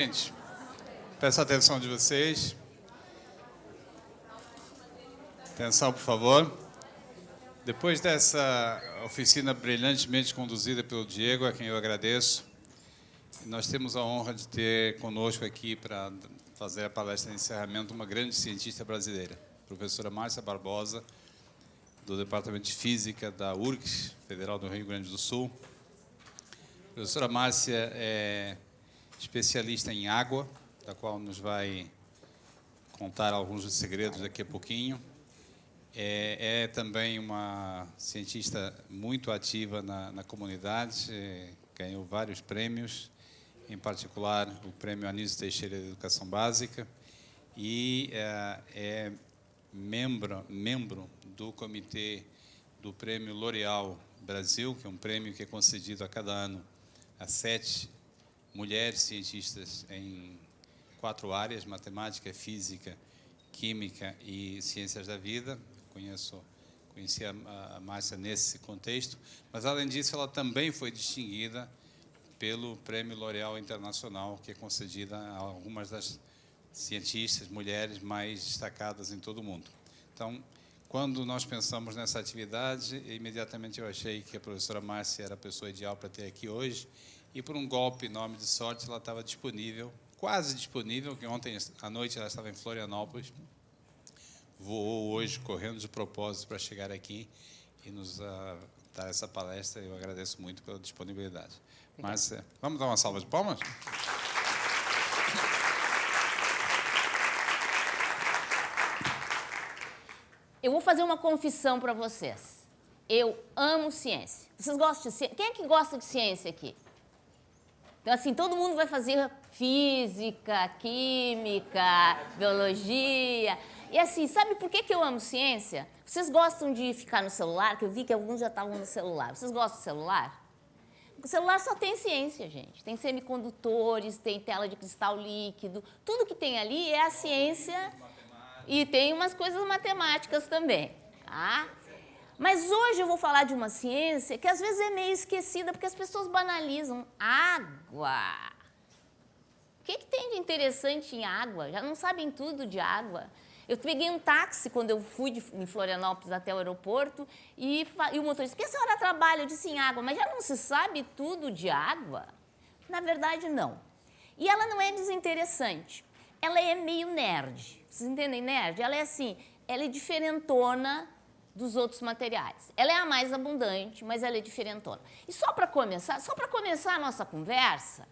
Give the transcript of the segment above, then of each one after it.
Gente, peço a atenção de vocês. Atenção, por favor. Depois dessa oficina brilhantemente conduzida pelo Diego, a quem eu agradeço, nós temos a honra de ter conosco aqui para fazer a palestra de encerramento uma grande cientista brasileira, a professora Márcia Barbosa, do Departamento de Física da URGS, Federal do Rio Grande do Sul. A professora Márcia é especialista em água, da qual nos vai contar alguns dos segredos daqui a pouquinho. É também uma cientista muito ativa na comunidade, ganhou vários prêmios, em particular o Prêmio Anísio Teixeira de Educação Básica, e é membro do comitê do Prêmio L'Oréal Brasil, que é um prêmio que é concedido a cada ano a 7 mulheres cientistas em 4 áreas: matemática, física, química e ciências da vida. Conheci a Márcia nesse contexto, mas, além disso, ela também foi distinguida pelo Prêmio L'Oréal Internacional, que é concedido a algumas das cientistas, mulheres mais destacadas em todo o mundo. Então, quando nós pensamos nessa atividade, imediatamente eu achei que a professora Márcia era a pessoa ideal para ter aqui hoje, e, por um golpe enorme de sorte, ela estava disponível, quase disponível, que ontem à noite ela estava em Florianópolis, voou hoje correndo de propósito para chegar aqui e nos dar essa palestra. Eu agradeço muito pela disponibilidade. Márcia, vamos dar uma salva de palmas? Eu vou fazer uma confissão para vocês. Eu amo ciência. Vocês gostam de ciência? Quem é que gosta de ciência aqui? Então, assim, todo mundo vai fazer física, química, biologia. E, assim, sabe por que eu amo ciência? Vocês gostam de ficar no celular? Que eu vi que alguns já estavam no celular. Vocês gostam do celular? O celular só tem ciência, gente. Tem semicondutores, tem tela de cristal líquido. Tudo que tem ali é a ciência. E tem umas coisas matemáticas também, tá? Mas hoje eu vou falar de uma ciência que às vezes é meio esquecida, porque as pessoas banalizam. Água. O que tem de interessante em água? Já não sabem tudo de água. Eu peguei um táxi quando eu fui em Florianópolis até o aeroporto e o motorista: "Por que a senhora trabalha?" Eu disse: "Em água." "Mas já não se sabe tudo de água?" Na verdade, não. E ela não é desinteressante. Ela é meio nerd. Vocês entendem nerd? Ela é assim, ela é diferentona dos outros materiais. Ela é a mais abundante, mas ela é diferentona. E só para começar a nossa conversa,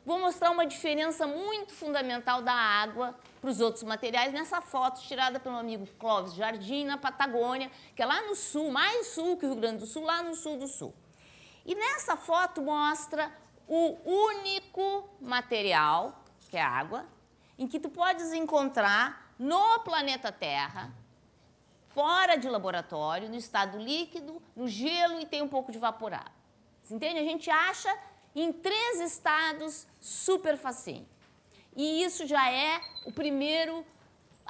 vou mostrar uma diferença muito fundamental da água para os outros materiais nessa foto tirada pelo amigo Clóvis Jardim, na Patagônia, que é lá no sul, mais sul que o Rio Grande do Sul, lá no sul do sul. E nessa foto mostra o único material, que é a água, em que tu podes encontrar no planeta Terra, fora de laboratório, no estado líquido, no gelo e tem um pouco de vaporado. Você entende? A gente acha em 3 estados super facinho. E isso já é a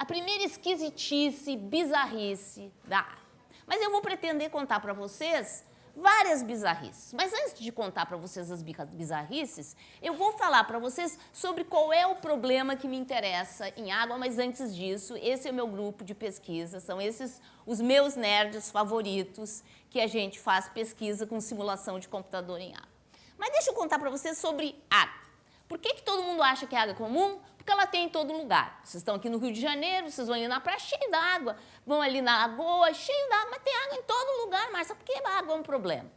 primeira esquisitice, bizarrice da água. Mas eu vou pretender contar para vocês várias bizarrices. Mas antes de contar para vocês as bizarrices, eu vou falar para vocês sobre qual é o problema que me interessa em água, mas antes disso, esse é o meu grupo de pesquisa, são esses os meus nerds favoritos, que a gente faz pesquisa com simulação de computador em água. Mas deixa eu contar para vocês sobre água. Por que todo mundo acha que a água é comum? Porque ela tem em todo lugar. Vocês estão aqui no Rio de Janeiro, vocês vão ali na praia, cheio d'água. Vão ali na lagoa, cheio d'água. Mas tem água em todo lugar, Márcia. Por que a água é um problema?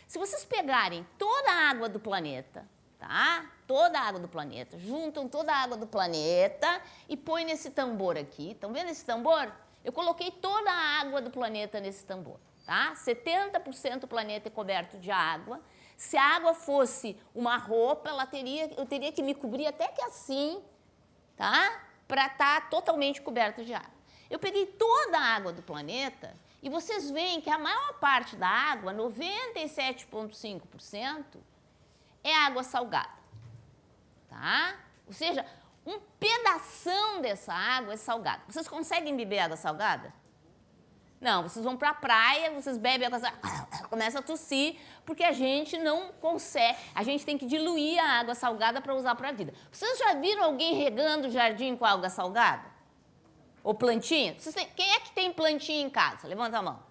Se vocês pegarem toda a água do planeta, tá? Toda a água do planeta, juntam toda a água do planeta e põem nesse tambor aqui. Estão vendo esse tambor? Eu coloquei toda a água do planeta nesse tambor, tá? 70% do planeta é coberto de água. Se a água fosse uma roupa, eu teria que me cobrir até que assim, tá? Para estar totalmente coberta de água. Eu peguei toda a água do planeta e vocês veem que a maior parte da água, 97,5%, é água salgada, tá? Ou seja, um pedação dessa água é salgada. Vocês conseguem beber água salgada? Não, vocês vão para a praia, vocês bebem água salgada, começa a tossir, porque a gente não consegue, a gente tem que diluir a água salgada para usar para a vida. Vocês já viram alguém regando o jardim com água salgada? Ou plantinha? Quem é que tem plantinha em casa? Levanta a mão.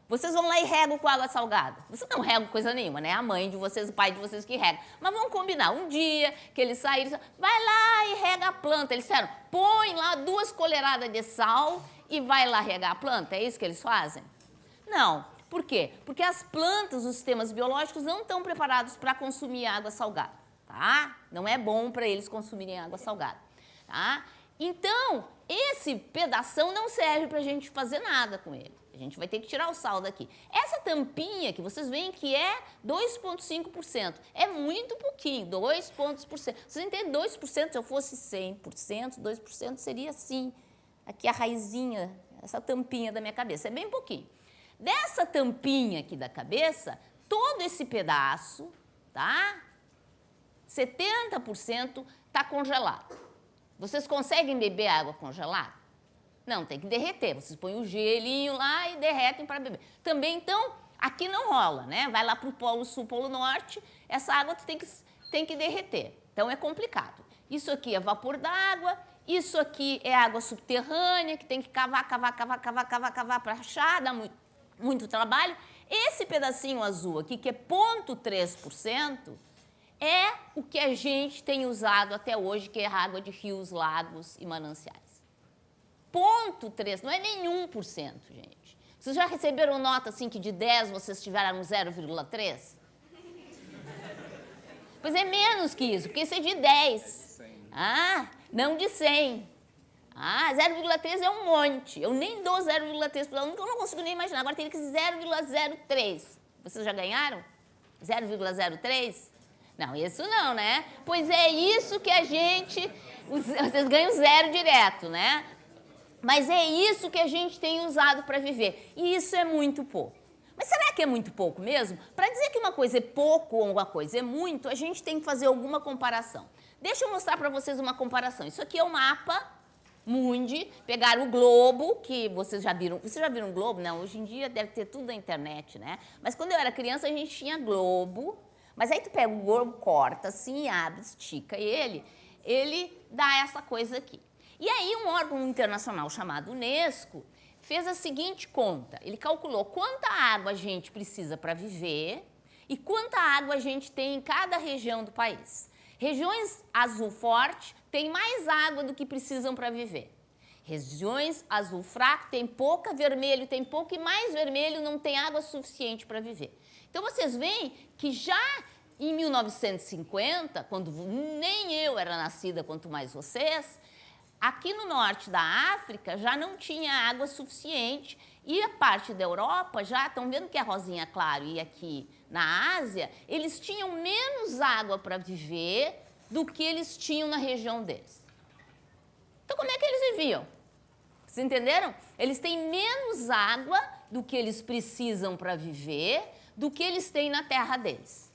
Vocês vão lá e regam com água salgada. Vocês não regam coisa nenhuma, né? A mãe de vocês, o pai de vocês que rega. Mas vamos combinar. Um dia que eles saíram, vai lá e rega a planta. Eles disseram, põe lá 2 colheradas de sal e vai lá regar a planta. É isso que eles fazem? Não. Por quê? Porque as plantas, os sistemas biológicos não estão preparados para consumir água salgada, tá? Não é bom para eles consumirem água salgada, tá? Então, esse pedação não serve para a gente fazer nada com ele. A gente vai ter que tirar o sal daqui. Essa tampinha que vocês veem que é 2,5%. É muito pouquinho, 2 pontos por cento. Vocês entendem? 2%, se eu fosse 100%, 2% seria assim. Aqui a raizinha, essa tampinha da minha cabeça. É bem pouquinho. Dessa tampinha aqui da cabeça, todo esse pedaço, tá? 70% está congelado. Vocês conseguem beber água congelada? Não, tem que derreter. Vocês põem o gelinho lá e derretem para beber. Também, então, aqui não rola, né? Vai lá para o Polo Sul, Polo Norte, essa água tem que derreter. Então, é complicado. Isso aqui é vapor d'água, isso aqui é água subterrânea, que tem que cavar para achar, dá muito trabalho. Esse pedacinho azul aqui, que é 0,3%, é o que a gente tem usado até hoje, que é água de rios, lagos e mananciais. 0,3%, não é nem 1%, gente. Vocês já receberam nota assim que de 10 vocês tiveram 0,3? Pois é menos que isso, porque isso é de 10. Ah, não de 100. Ah, 0,3 é um monte. Eu nem dou 0,3 para eu não consigo nem imaginar. Agora teria que ser 0,03. Vocês já ganharam? 0,03? Não, isso não, né? Pois é isso que a gente... Vocês ganham 0 direto, né? Mas é isso que a gente tem usado para viver. E isso é muito pouco. Mas será que é muito pouco mesmo? Para dizer que uma coisa é pouco ou uma coisa é muito, a gente tem que fazer alguma comparação. Deixa eu mostrar para vocês uma comparação. Isso aqui é o mapa mundi. Pegaram o globo, que vocês já viram. Vocês já viram o globo? Não, hoje em dia deve ter tudo na internet, né? Mas quando eu era criança, a gente tinha globo. Mas aí tu pega o globo, corta assim, abre, estica ele dá essa coisa aqui. E aí um órgão internacional chamado Unesco fez a seguinte conta. Ele calculou quanta água a gente precisa para viver e quanta água a gente tem em cada região do país. Regiões azul forte têm mais água do que precisam para viver. Regiões azul fraco têm pouca, vermelho tem pouco e mais vermelho não tem água suficiente para viver. Então vocês veem que já em 1950, quando nem eu era nascida, quanto mais vocês, aqui no norte da África já não tinha água suficiente e a parte da Europa já, estão vendo que é rosinha claro, e aqui na Ásia, eles tinham menos água para viver do que eles tinham na região deles. Então, como é que eles viviam? Vocês entenderam? Eles têm menos água do que eles precisam para viver do que eles têm na terra deles.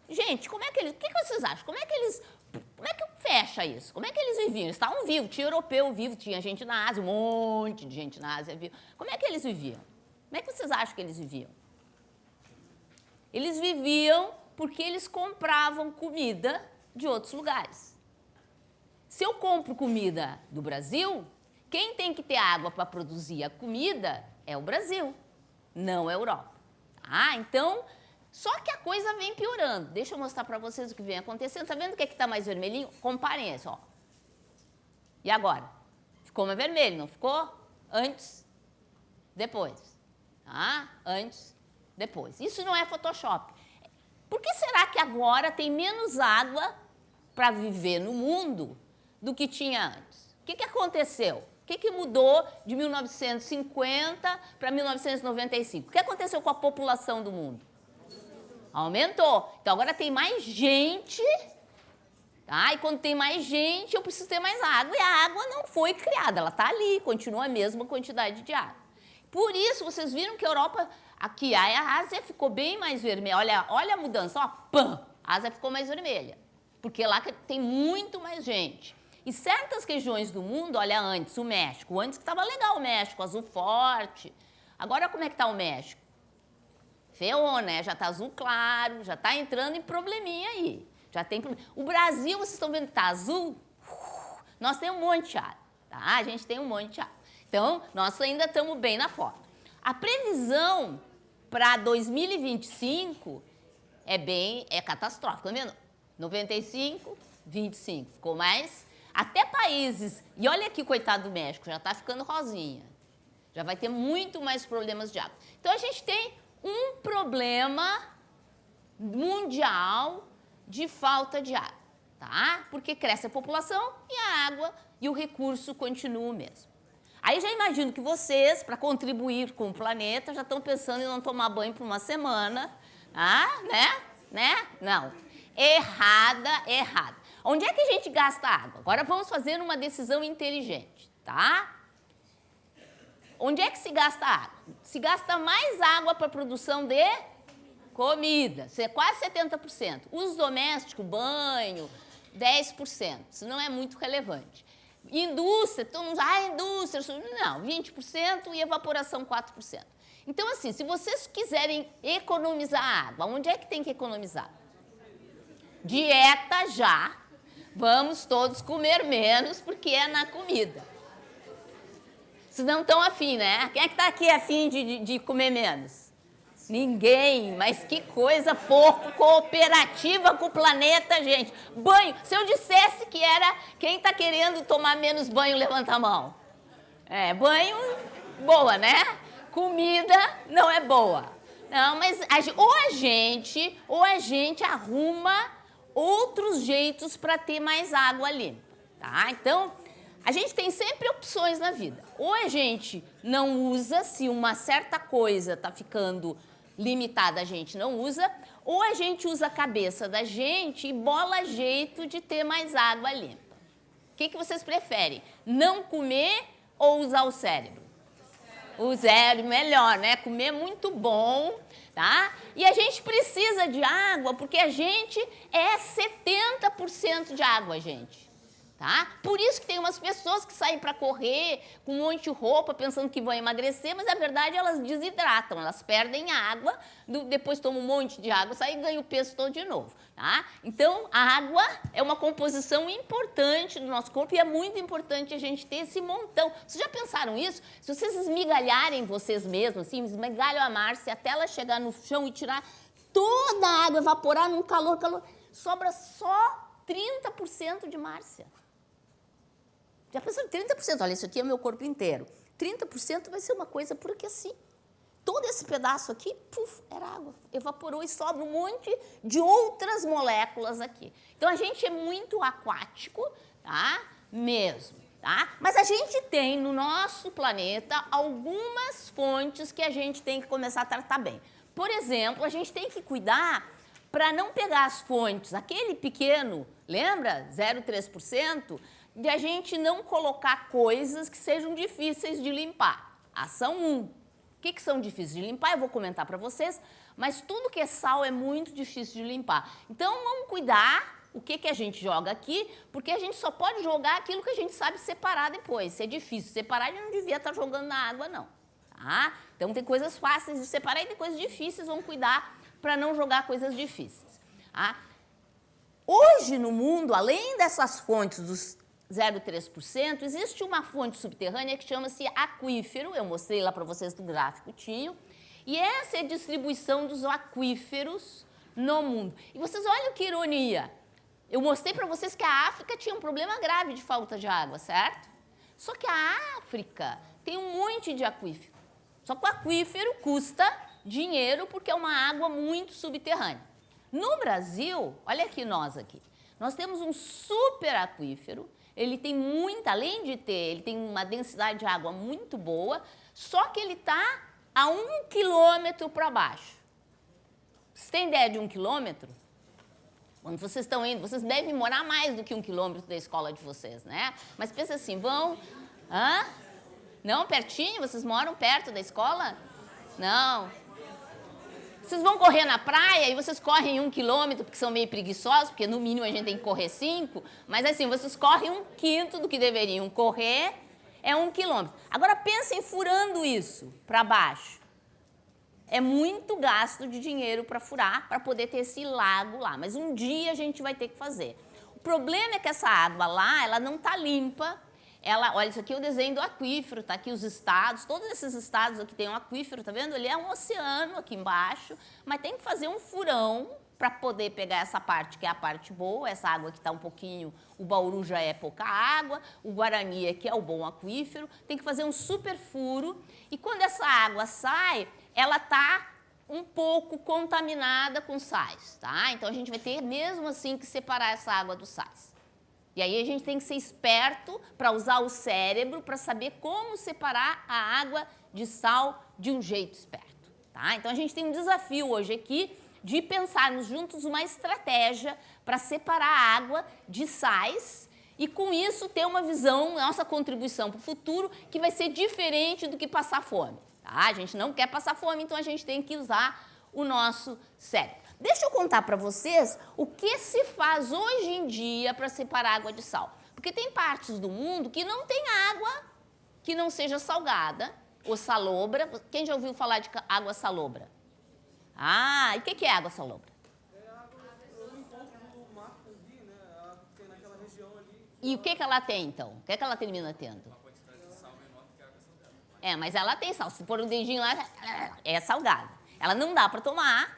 Gente, como é que eles... O que vocês acham? Como é que fecha isso? Como é que eles viviam? Eles estavam vivos, tinha europeu vivo, tinha gente na Ásia, um monte de gente na Ásia viva. Como é que eles viviam? Como é que vocês acham que eles viviam? Eles viviam porque eles compravam comida de outros lugares. Se eu compro comida do Brasil, quem tem que ter água para produzir a comida é o Brasil, não a Europa. Ah, então... Só que a coisa vem piorando. Deixa eu mostrar para vocês o que vem acontecendo. Tá vendo o que está mais vermelhinho? Comparem esse, ó. E agora? Ficou mais vermelho, não ficou? Antes, depois. Tá? Antes, depois. Isso não é Photoshop. Por que será que agora tem menos água para viver no mundo do que tinha antes? O que aconteceu? O que mudou de 1950 para 1995? O que aconteceu com a população do mundo? Aumentou. Então, agora tem mais gente, tá? E quando tem mais gente, eu preciso ter mais água. E a água não foi criada, ela está ali, continua a mesma quantidade de água. Por isso, vocês viram que a Europa, aqui, a Ásia ficou bem mais vermelha. Olha a mudança, ó, pam! A Ásia ficou mais vermelha, porque lá tem muito mais gente. E certas regiões do mundo, olha antes, o México. Antes que estava legal o México, azul forte. Agora como é que está o México? Ferrou, né? Já está azul claro, já está entrando em probleminha aí. Já tem problema. O Brasil, vocês estão vendo que está azul? Nós temos um monte de água, tá? A gente tem um monte de água. Então, nós ainda estamos bem na foto. A previsão para 2025 é catastrófica, tá vendo? 95, 25, ficou mais. Até países, e olha aqui, coitado do México, já está ficando rosinha. Já vai ter muito mais problemas de água. Então, a gente tem um problema mundial de falta de água, tá? Porque cresce a população e a água e o recurso continua o mesmo. Aí já imagino que vocês, para contribuir com o planeta, já estão pensando em não tomar banho por uma semana, né? Não. Errada. Onde é que a gente gasta água? Agora vamos fazer uma decisão inteligente, tá? Onde é que se gasta água? Se gasta mais água para a produção de comida, quase 70%. Uso doméstico, banho, 10%. Isso não é muito relevante. Indústria, todo mundo indústria, não, 20% e evaporação 4%. Então, assim, se vocês quiserem economizar água, onde é que tem que economizar? Dieta já. Vamos todos comer menos, porque é na comida. Vocês não estão afim, né? Quem é que está aqui afim de comer menos? Ninguém, mas que coisa pouco cooperativa com o planeta, gente. Banho, se eu dissesse que era quem está querendo tomar menos banho, levanta a mão. Banho, boa, né? Comida não é boa. Não, mas ou a gente arruma outros jeitos para ter mais água limpa, tá? Então, a gente tem sempre opções na vida. Ou a gente não usa, se uma certa coisa está ficando limitada, a gente não usa, ou a gente usa a cabeça da gente e bola jeito de ter mais água limpa. O que vocês preferem? Não comer ou usar o cérebro? O cérebro, melhor, né? Comer é muito bom, tá? E a gente precisa de água porque a gente é 70% de água, gente. Tá? Por isso que tem umas pessoas que saem para correr com um monte de roupa pensando que vão emagrecer, mas na verdade elas desidratam, elas perdem água, depois tomam um monte de água, saem e ganham o peso todo de novo. Tá? Então, a água é uma composição importante do nosso corpo e é muito importante a gente ter esse montão. Vocês já pensaram isso? Se vocês esmigalharem vocês mesmos, assim, esmigalham a Márcia até ela chegar no chão e tirar toda a água, evaporar num calor, sobra só 30% de Márcia. Já pensou em 30%? Olha, isso aqui é o meu corpo inteiro. 30% vai ser uma coisa porque assim. Todo esse pedaço aqui, era água. Evaporou e sobra um monte de outras moléculas aqui. Então, a gente é muito aquático, tá? Mesmo, tá? Mas a gente tem no nosso planeta algumas fontes que a gente tem que começar a tratar bem. Por exemplo, a gente tem que cuidar para não pegar as fontes, aquele pequeno, lembra? 0,3%, de a gente não colocar coisas que sejam difíceis de limpar. Ação 1. O que são difíceis de limpar? Eu vou comentar para vocês, mas tudo que é sal é muito difícil de limpar. Então, vamos cuidar o que a gente joga aqui, porque a gente só pode jogar aquilo que a gente sabe separar depois. Se é difícil separar, a gente não devia estar jogando na água, não. Tá? Então, tem coisas fáceis de separar e tem coisas difíceis, vamos cuidar para não jogar coisas difíceis. Tá? Hoje, no mundo, além dessas fontes dos 0,3%, existe uma fonte subterrânea que chama-se aquífero, eu mostrei lá para vocês do gráfico, e essa é a distribuição dos aquíferos no mundo. E vocês olham que ironia, eu mostrei para vocês que a África tinha um problema grave de falta de água, certo? Só que a África tem um monte de aquífero, só que o aquífero custa dinheiro porque é uma água muito subterrânea. No Brasil, olha aqui nós temos um super aquífero. Ele tem além de ter, ele tem uma densidade de água muito boa, só que ele está a 1 quilômetro para baixo. Vocês têm ideia de 1 quilômetro? Quando vocês estão indo, vocês devem morar mais do que 1 quilômetro da escola de vocês, né? Mas pensa assim, Não, pertinho? Vocês moram perto da escola? Não. Vocês vão correr na praia e vocês correm 1 quilômetro, porque são meio preguiçosos, porque no mínimo a gente tem que correr 5, mas assim, vocês correm 1/5 do que deveriam correr, é 1 quilômetro. Agora pensem furando isso para baixo. É muito gasto de dinheiro para furar, para poder ter esse lago lá, mas um dia a gente vai ter que fazer. O problema é que essa água lá, ela não está limpa. Olha, isso aqui é o desenho do aquífero, tá aqui os estados, todos esses estados aqui tem um aquífero, tá vendo? Ele é um oceano aqui embaixo, mas tem que fazer um furão para poder pegar essa parte, que é a parte boa, essa água que está um pouquinho, o Bauru já é pouca água, o Guarani aqui é o bom aquífero, tem que fazer um super furo, e quando essa água sai, ela está um pouco contaminada com sais, tá? Então a gente vai ter mesmo assim que separar essa água dos sais. E aí a gente tem que ser esperto para usar o cérebro para saber como separar a água de sal de um jeito esperto, tá? Então a gente tem um desafio hoje aqui de pensarmos juntos uma estratégia para separar a água de sais e com isso ter uma visão, nossa contribuição para o futuro, que vai ser diferente do que passar fome, tá? A gente não quer passar fome, então a gente tem que usar o nosso cérebro. Deixa eu contar para vocês o que se faz hoje em dia para separar água de sal. Porque tem partes do mundo que não tem água que não seja salgada ou salobra. Quem já ouviu falar de água salobra? Ah, e o que é água salobra? É água, eu encontro no mar com rio, né? A água que tem naquela região ali. E o que ela tem, então? O que ela termina tendo? Uma quantidade de sal menor do que a água salgada. É, mas ela tem sal. Se pôr um dedinho lá, é salgada. Ela não dá para tomar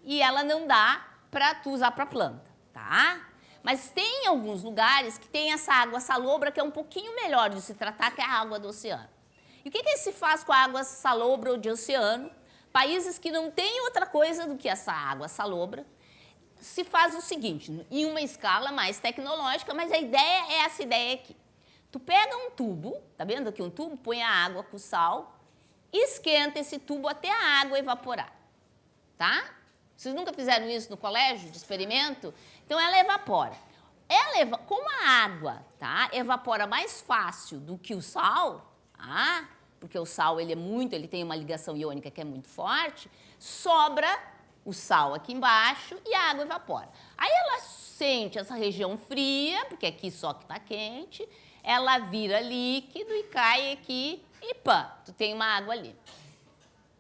e ela não dá para tu usar para planta, tá? Mas tem alguns lugares que tem essa água salobra que é um pouquinho melhor de se tratar, que é a água do oceano. E o que se faz com a água salobra ou de oceano? Países que não têm outra coisa do que essa água salobra, se faz o seguinte, em uma escala mais tecnológica, mas a ideia é essa ideia aqui. Tu pega um tubo, tá vendo aqui um tubo? Põe a água com sal, esquenta esse tubo até a água evaporar, tá? Vocês nunca fizeram isso no colégio, de experimento? Então, ela evapora. Como a água, tá, evapora mais fácil do que o sal, tá? Porque o sal ele tem uma ligação iônica que é muito forte, sobra o sal aqui embaixo e a água evapora. Aí ela sente essa região fria, porque aqui só que está quente, ela vira líquido e cai aqui e pã, tu tem uma água ali,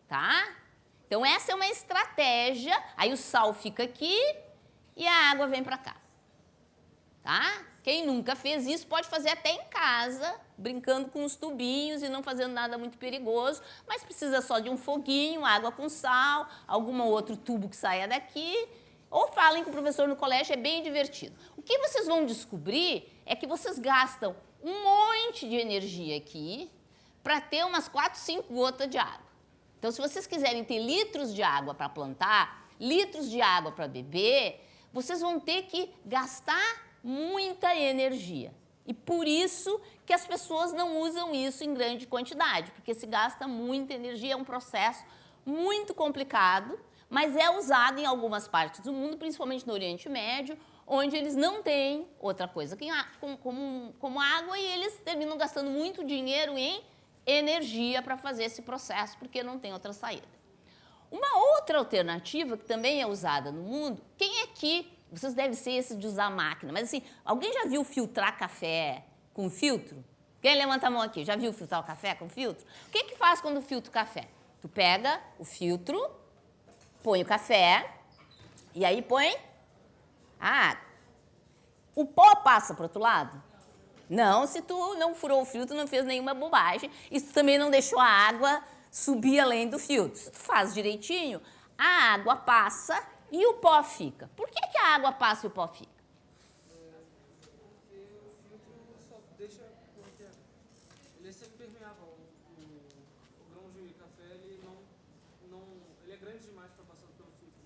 tá? Então, essa é uma estratégia, aí o sal fica aqui e a água vem para cá, tá? Quem nunca fez isso pode fazer até em casa, brincando com os tubinhos e não fazendo nada muito perigoso, mas precisa só de um foguinho, água com sal, algum outro tubo que saia daqui, ou falem com o professor no colégio, é bem divertido. O que vocês vão descobrir é que vocês gastam um monte de energia aqui para ter umas 4, 5 gotas de água. Então, se vocês quiserem ter litros de água para plantar, litros de água para beber, vocês vão ter que gastar muita energia. E por isso que as pessoas não usam isso em grande quantidade, porque se gasta muita energia, é um processo muito complicado, mas é usado em algumas partes do mundo, principalmente no Oriente Médio, onde eles não têm outra coisa como água e eles terminam gastando muito dinheiro em energia para fazer esse processo, porque não tem outra saída. Uma outra alternativa que também é usada no mundo, quem aqui, vocês devem ser esse de usar máquina, mas assim, alguém já viu filtrar café com filtro? Quem levanta a mão aqui, já viu filtrar o café com filtro? O que faz quando filtra o café? Tu pega o filtro, põe o café e aí põe a água. O pó passa para o outro lado? Não, se tu não furou o filtro, não fez nenhuma bobagem, e tu também não deixou a água subir além do filtro. Se tu faz direitinho, a água passa e o pó fica. Por que a água passa e o pó fica? Porque o filtro só deixa, porque ele é sempre permeável. O grão de café, ele é grande demais para passar pelo filtro.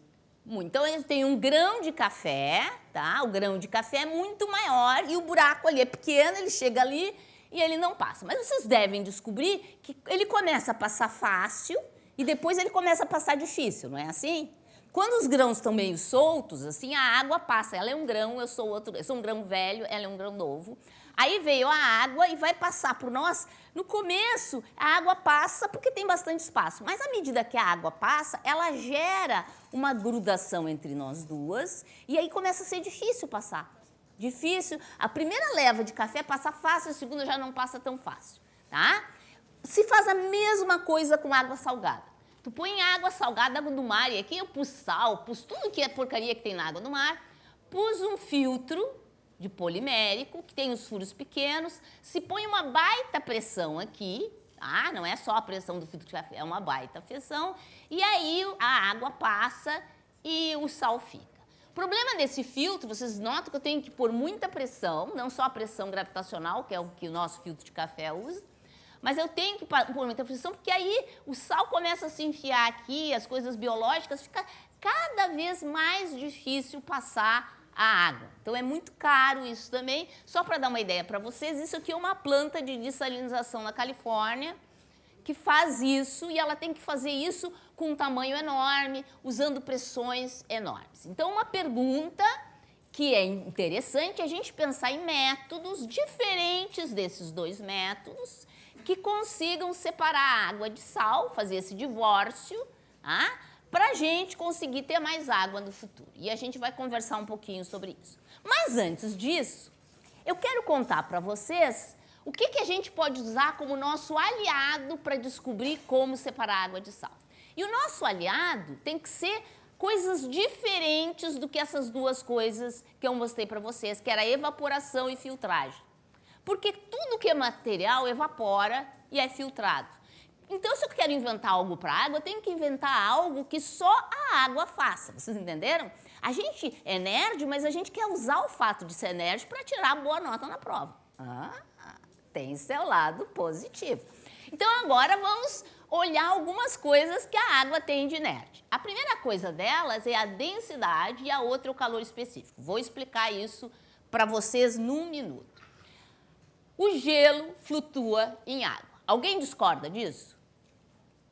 Muito. Então, ele tem um grão de café, tá? O grão de café é muito maior e o buraco ali é pequeno, ele chega ali e ele não passa. Mas vocês devem descobrir que ele começa a passar fácil e depois ele começa a passar difícil, não é assim? Quando os grãos estão meio soltos, assim, a água passa. Ela é um grão, eu sou um grão velho, ela é um grão novo. Aí veio a água e vai passar por nós. No começo, a água passa porque tem bastante espaço. Mas à medida que a água passa, ela gera uma grudação entre nós duas. E aí começa a ser difícil passar. Difícil. A primeira leva de café passa fácil, a segunda já não passa tão fácil. Tá? Se faz a mesma coisa com água salgada. Tu põe água salgada, água do mar, e aqui eu pus sal, pus tudo que é porcaria que tem na água do mar, pus um filtro de polimérico, que tem os furos pequenos, se põe uma baita pressão aqui, tá? Não é só a pressão do filtro de café, é uma baita pressão, e aí a água passa e o sal fica. O problema desse filtro, vocês notam que eu tenho que pôr muita pressão, não só a pressão gravitacional, que é o que o nosso filtro de café usa, mas eu tenho que pôr muita pressão, porque aí o sal começa a se enfiar aqui, as coisas biológicas, fica cada vez mais difícil passar a água. Então, é muito caro isso também. Só para dar uma ideia para vocês, isso aqui é uma planta de dessalinização na Califórnia, que faz isso, e ela tem que fazer isso com um tamanho enorme, usando pressões enormes. Então, uma pergunta que é interessante é a gente pensar em métodos diferentes desses dois métodos, que consigam separar a água de sal, fazer esse divórcio, tá? Para a gente conseguir ter mais água no futuro. E a gente vai conversar um pouquinho sobre isso. Mas antes disso, eu quero contar para vocês o que a gente pode usar como nosso aliado para descobrir como separar a água de sal. E o nosso aliado tem que ser coisas diferentes do que essas duas coisas que eu mostrei para vocês, que era evaporação e filtragem. Porque tudo que é material evapora e é filtrado. Então, se eu quero inventar algo para a água, eu tenho que inventar algo que só a água faça. Vocês entenderam? A gente é nerd, mas a gente quer usar o fato de ser nerd para tirar boa nota na prova. Tem seu lado positivo. Então, agora vamos olhar algumas coisas que a água tem de nerd. A primeira coisa delas é a densidade e a outra é o calor específico. Vou explicar isso para vocês num minuto. O gelo flutua em água. Alguém discorda disso?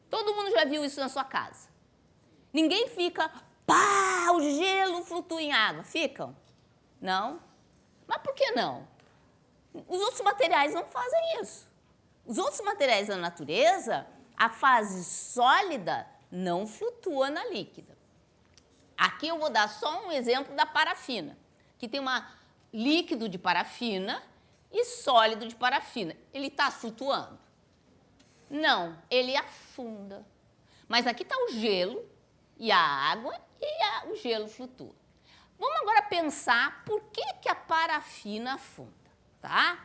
Todo mundo já viu isso na sua casa. Ninguém fica, pá, o gelo flutua em água. Ficam? Não? Mas por que não? Os outros materiais não fazem isso. Os outros materiais da natureza, a fase sólida não flutua na líquida. Aqui eu vou dar só um exemplo da parafina, que tem um líquido de parafina e sólido de parafina. Ele está flutuando? Não, ele afunda. Mas aqui está o gelo e a água e o gelo flutua. Vamos agora pensar por que a parafina afunda, tá?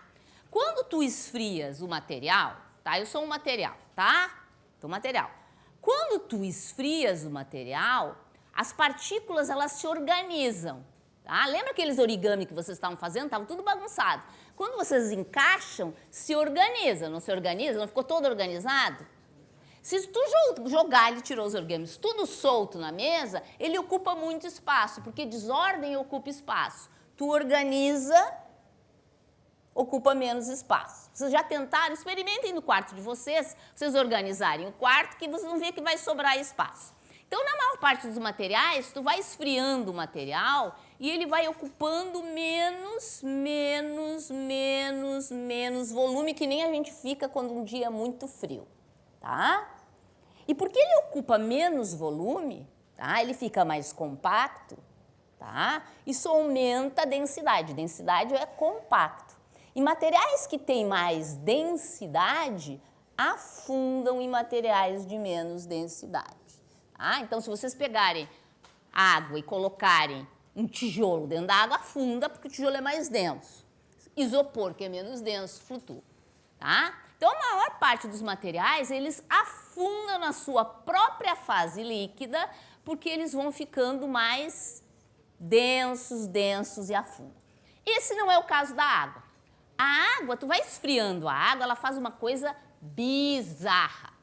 Quando tu esfrias o material, tá? Eu sou um material, tá? Então, material. Quando tu esfrias o material, as partículas, elas se organizam. Tá? Lembra aqueles origami que vocês estavam fazendo? Estava tudo bagunçado. Quando vocês encaixam, se organiza. Não se organiza? Não ficou todo organizado? Se tu jogar, ele tirou os origamis, tudo solto na mesa, ele ocupa muito espaço, porque desordem ocupa espaço. Tu organiza, ocupa menos espaço. Vocês já tentaram? Experimentem no quarto de vocês organizarem o quarto, que vocês vão ver que vai sobrar espaço. Então, na maior parte dos materiais, tu vai esfriando o material e ele vai ocupando menos volume, que nem a gente fica quando um dia é muito frio, tá? E porque ele ocupa menos volume, tá? Ele fica mais compacto, tá? Isso aumenta a densidade. Densidade é compacto. E materiais que têm mais densidade afundam em materiais de menos densidade. Então, se vocês pegarem água e colocarem um tijolo dentro da água, afunda, porque o tijolo é mais denso. Isopor, que é menos denso, flutua. Tá? Então, a maior parte dos materiais, eles afundam na sua própria fase líquida, porque eles vão ficando mais densos e afundam. Esse não é o caso da água. A água, tu vai esfriando a água, ela faz uma coisa bizarra.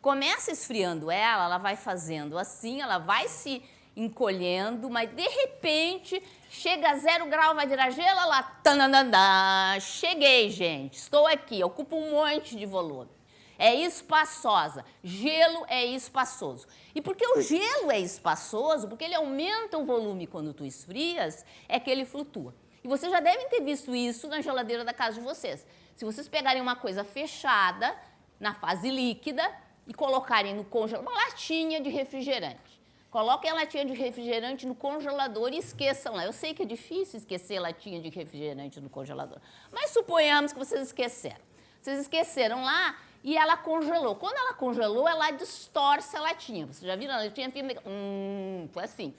Começa esfriando ela vai fazendo assim, ela vai se encolhendo, mas de repente chega a 0 grau, vai virar gelo, ela... Tananana, cheguei, gente, estou aqui, ocupa um monte de volume. é espaçosa. Gelo é espaçoso. E porque o gelo é espaçoso, porque ele aumenta o volume quando tu esfrias, é que ele flutua. E vocês já devem ter visto isso na geladeira da casa de vocês. Se vocês pegarem uma coisa fechada, na fase líquida, e colocarem no congelador, uma latinha de refrigerante. Coloquem a latinha de refrigerante no congelador e esqueçam lá. Eu sei que é difícil esquecer latinha de refrigerante no congelador, mas suponhamos que vocês esqueceram. Vocês esqueceram lá e ela congelou. Quando ela congelou, ela distorce a latinha. Vocês já viram a latinha? Foi assim.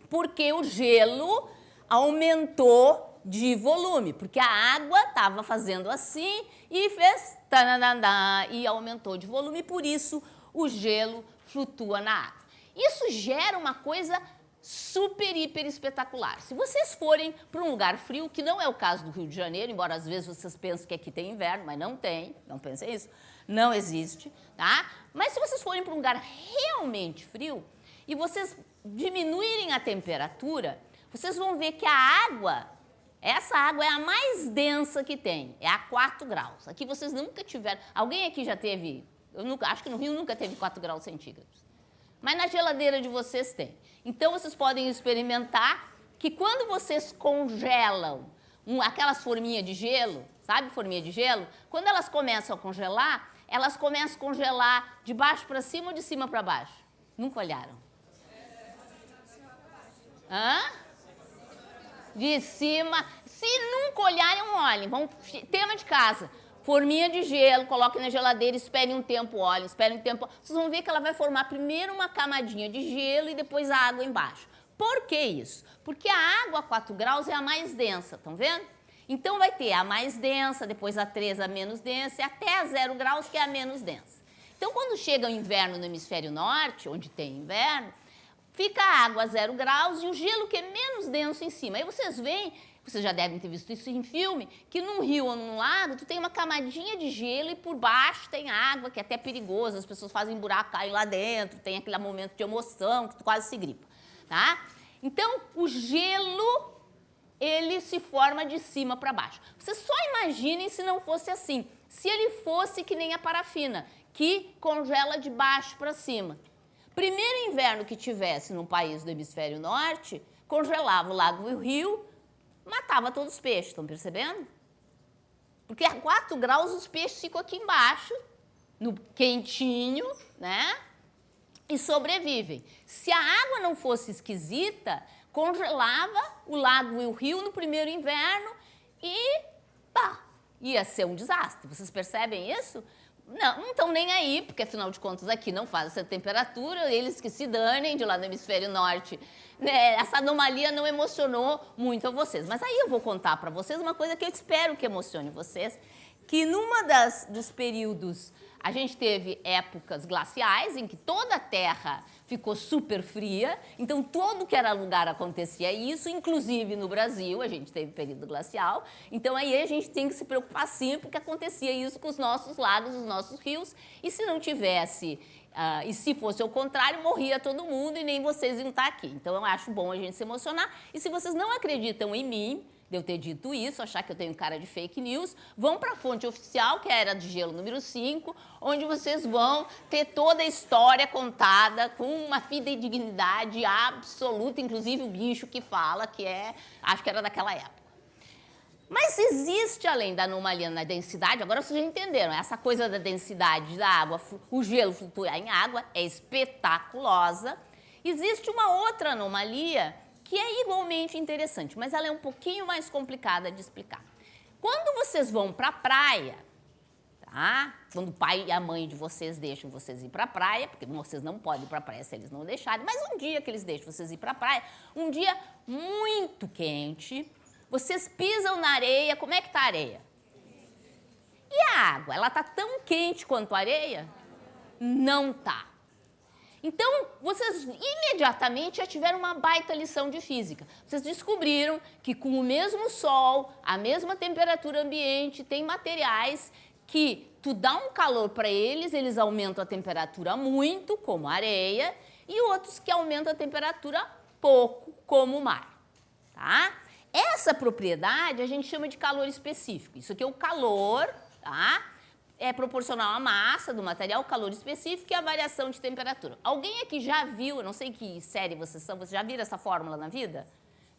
Porque o gelo aumentou de volume, porque a água estava fazendo assim e fez tananana, e aumentou de volume, e por isso o gelo flutua na água. Isso gera uma coisa super, hiper espetacular. Se vocês forem para um lugar frio, que não é o caso do Rio de Janeiro, embora às vezes vocês pensem que aqui tem inverno, mas não tem, não pensem isso, não existe, tá? Mas se vocês forem para um lugar realmente frio e vocês diminuírem a temperatura, vocês vão ver que a água, essa água é a mais densa que tem, é a 4 graus. Aqui vocês nunca tiveram, alguém aqui já teve, acho que no Rio nunca teve 4 graus centígrados. Mas na geladeira de vocês tem. Então, vocês podem experimentar que quando vocês congelam aquelas forminhas de gelo, sabe forminha de gelo? Quando elas começam a congelar, elas começam a congelar de baixo para cima ou de cima para baixo? Nunca olharam? Hã? De cima. Se nunca olharem, olhem. Tema de casa. Forminha de gelo, coloquem na geladeira, esperem um tempo, olhem, esperem um tempo. Vocês vão ver que ela vai formar primeiro uma camadinha de gelo e depois a água embaixo. Por que isso? Porque a água a 4 graus é a mais densa, estão vendo? Então vai ter a mais densa, depois a 3 a menos densa e até a 0 graus que é a menos densa. Então quando chega o inverno no hemisfério norte, onde tem inverno, fica a água a 0 graus e o gelo que é menos denso em cima. Aí vocês veem, vocês já devem ter visto isso em filme, que num rio ou num lago, tu tem uma camadinha de gelo e por baixo tem água, que é até perigoso, as pessoas fazem buraco, caem lá dentro, tem aquele momento de emoção, que tu quase se gripa, tá? Então, o gelo, ele se forma de cima para baixo. Vocês só imaginem se não fosse assim, se ele fosse que nem a parafina, que congela de baixo para cima. Primeiro inverno que tivesse num país do hemisfério norte, congelava o lago e o rio, matava todos os peixes, estão percebendo? Porque a 4 graus os peixes ficam aqui embaixo, no quentinho, né? E sobrevivem. Se a água não fosse esquisita, congelava o lago e o rio no primeiro inverno e pá, ia ser um desastre. Vocês percebem isso? Não estão nem aí, porque afinal de contas aqui não faz essa temperatura, eles que se danem de lá no hemisfério norte. Essa anomalia não emocionou muito a vocês. Mas aí eu vou contar para vocês uma coisa que eu espero que emocione vocês, que numa dos períodos, a gente teve épocas glaciais em que toda a Terra ficou super fria, então todo que era lugar acontecia isso, inclusive no Brasil a gente teve período glacial, então aí a gente tem que se preocupar sim, porque acontecia isso com os nossos lagos, os nossos rios, e se não tivesse, e se fosse ao contrário, morria todo mundo e nem vocês iam estar aqui. Então eu acho bom a gente se emocionar, e se vocês não acreditam em mim, de eu ter dito isso, achar que eu tenho cara de fake news, vão para a fonte oficial, que é a Era de Gelo número 5, onde vocês vão ter toda a história contada com uma fidedignidade absoluta, inclusive o bicho que fala, que acho que era daquela época. Mas existe, além da anomalia na densidade, agora vocês já entenderam, essa coisa da densidade da água, o gelo flutuar em água, é espetaculosa. Existe uma outra anomalia que é igualmente interessante, mas ela é um pouquinho mais complicada de explicar. Quando vocês vão para a praia, tá? Quando o pai e a mãe de vocês deixam vocês ir para a praia, porque vocês não podem ir para a praia se eles não deixarem, mas um dia que eles deixam vocês ir para a praia, um dia muito quente, vocês pisam na areia, como é que está a areia? E a água, ela está tão quente quanto a areia? Não está. Então, vocês imediatamente já tiveram uma baita lição de física. Vocês descobriram que com o mesmo sol, a mesma temperatura ambiente, tem materiais que tu dá um calor para eles, eles aumentam a temperatura muito, como a areia, e outros que aumentam a temperatura pouco, como o mar. Tá? Essa propriedade a gente chama de calor específico. Isso aqui é o calor, tá? é proporcional à massa do material, o calor específico e a variação de temperatura. Alguém aqui já viu, eu não sei que série vocês são, vocês já viram essa fórmula na vida?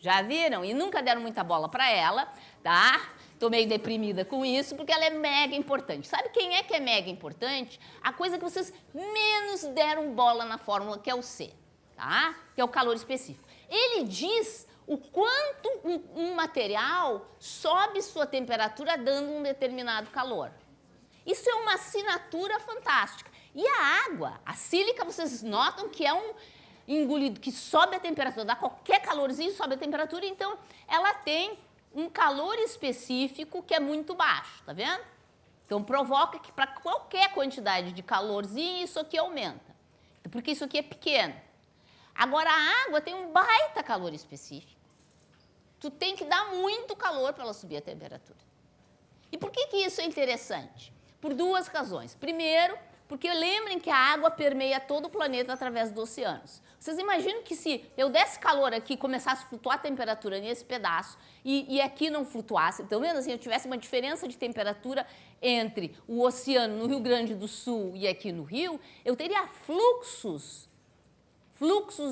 Já viram? E nunca deram muita bola para ela, tá? Estou meio deprimida com isso, porque ela é mega importante. Sabe quem é que é mega importante? A coisa que vocês menos deram bola na fórmula, que é o C, tá? Que é o calor específico. Ele diz o quanto um material sobe sua temperatura dando um determinado calor. Isso é uma assinatura fantástica. E a água, a sílica, vocês notam que é um engolido que sobe a temperatura, dá qualquer calorzinho, sobe a temperatura, então ela tem um calor específico que é muito baixo, tá vendo? Então provoca que para qualquer quantidade de calorzinho isso aqui aumenta, porque isso aqui é pequeno. Agora a água tem um baita calor específico. Tu tem que dar muito calor para ela subir a temperatura. E por que isso é interessante? Por duas razões. Primeiro, porque lembrem que a água permeia todo o planeta através dos oceanos. Vocês imaginam que se eu desse calor aqui e começasse a flutuar a temperatura nesse pedaço e aqui não flutuasse, então vendo assim, eu tivesse uma diferença de temperatura entre o oceano no Rio Grande do Sul e aqui no Rio, eu teria fluxos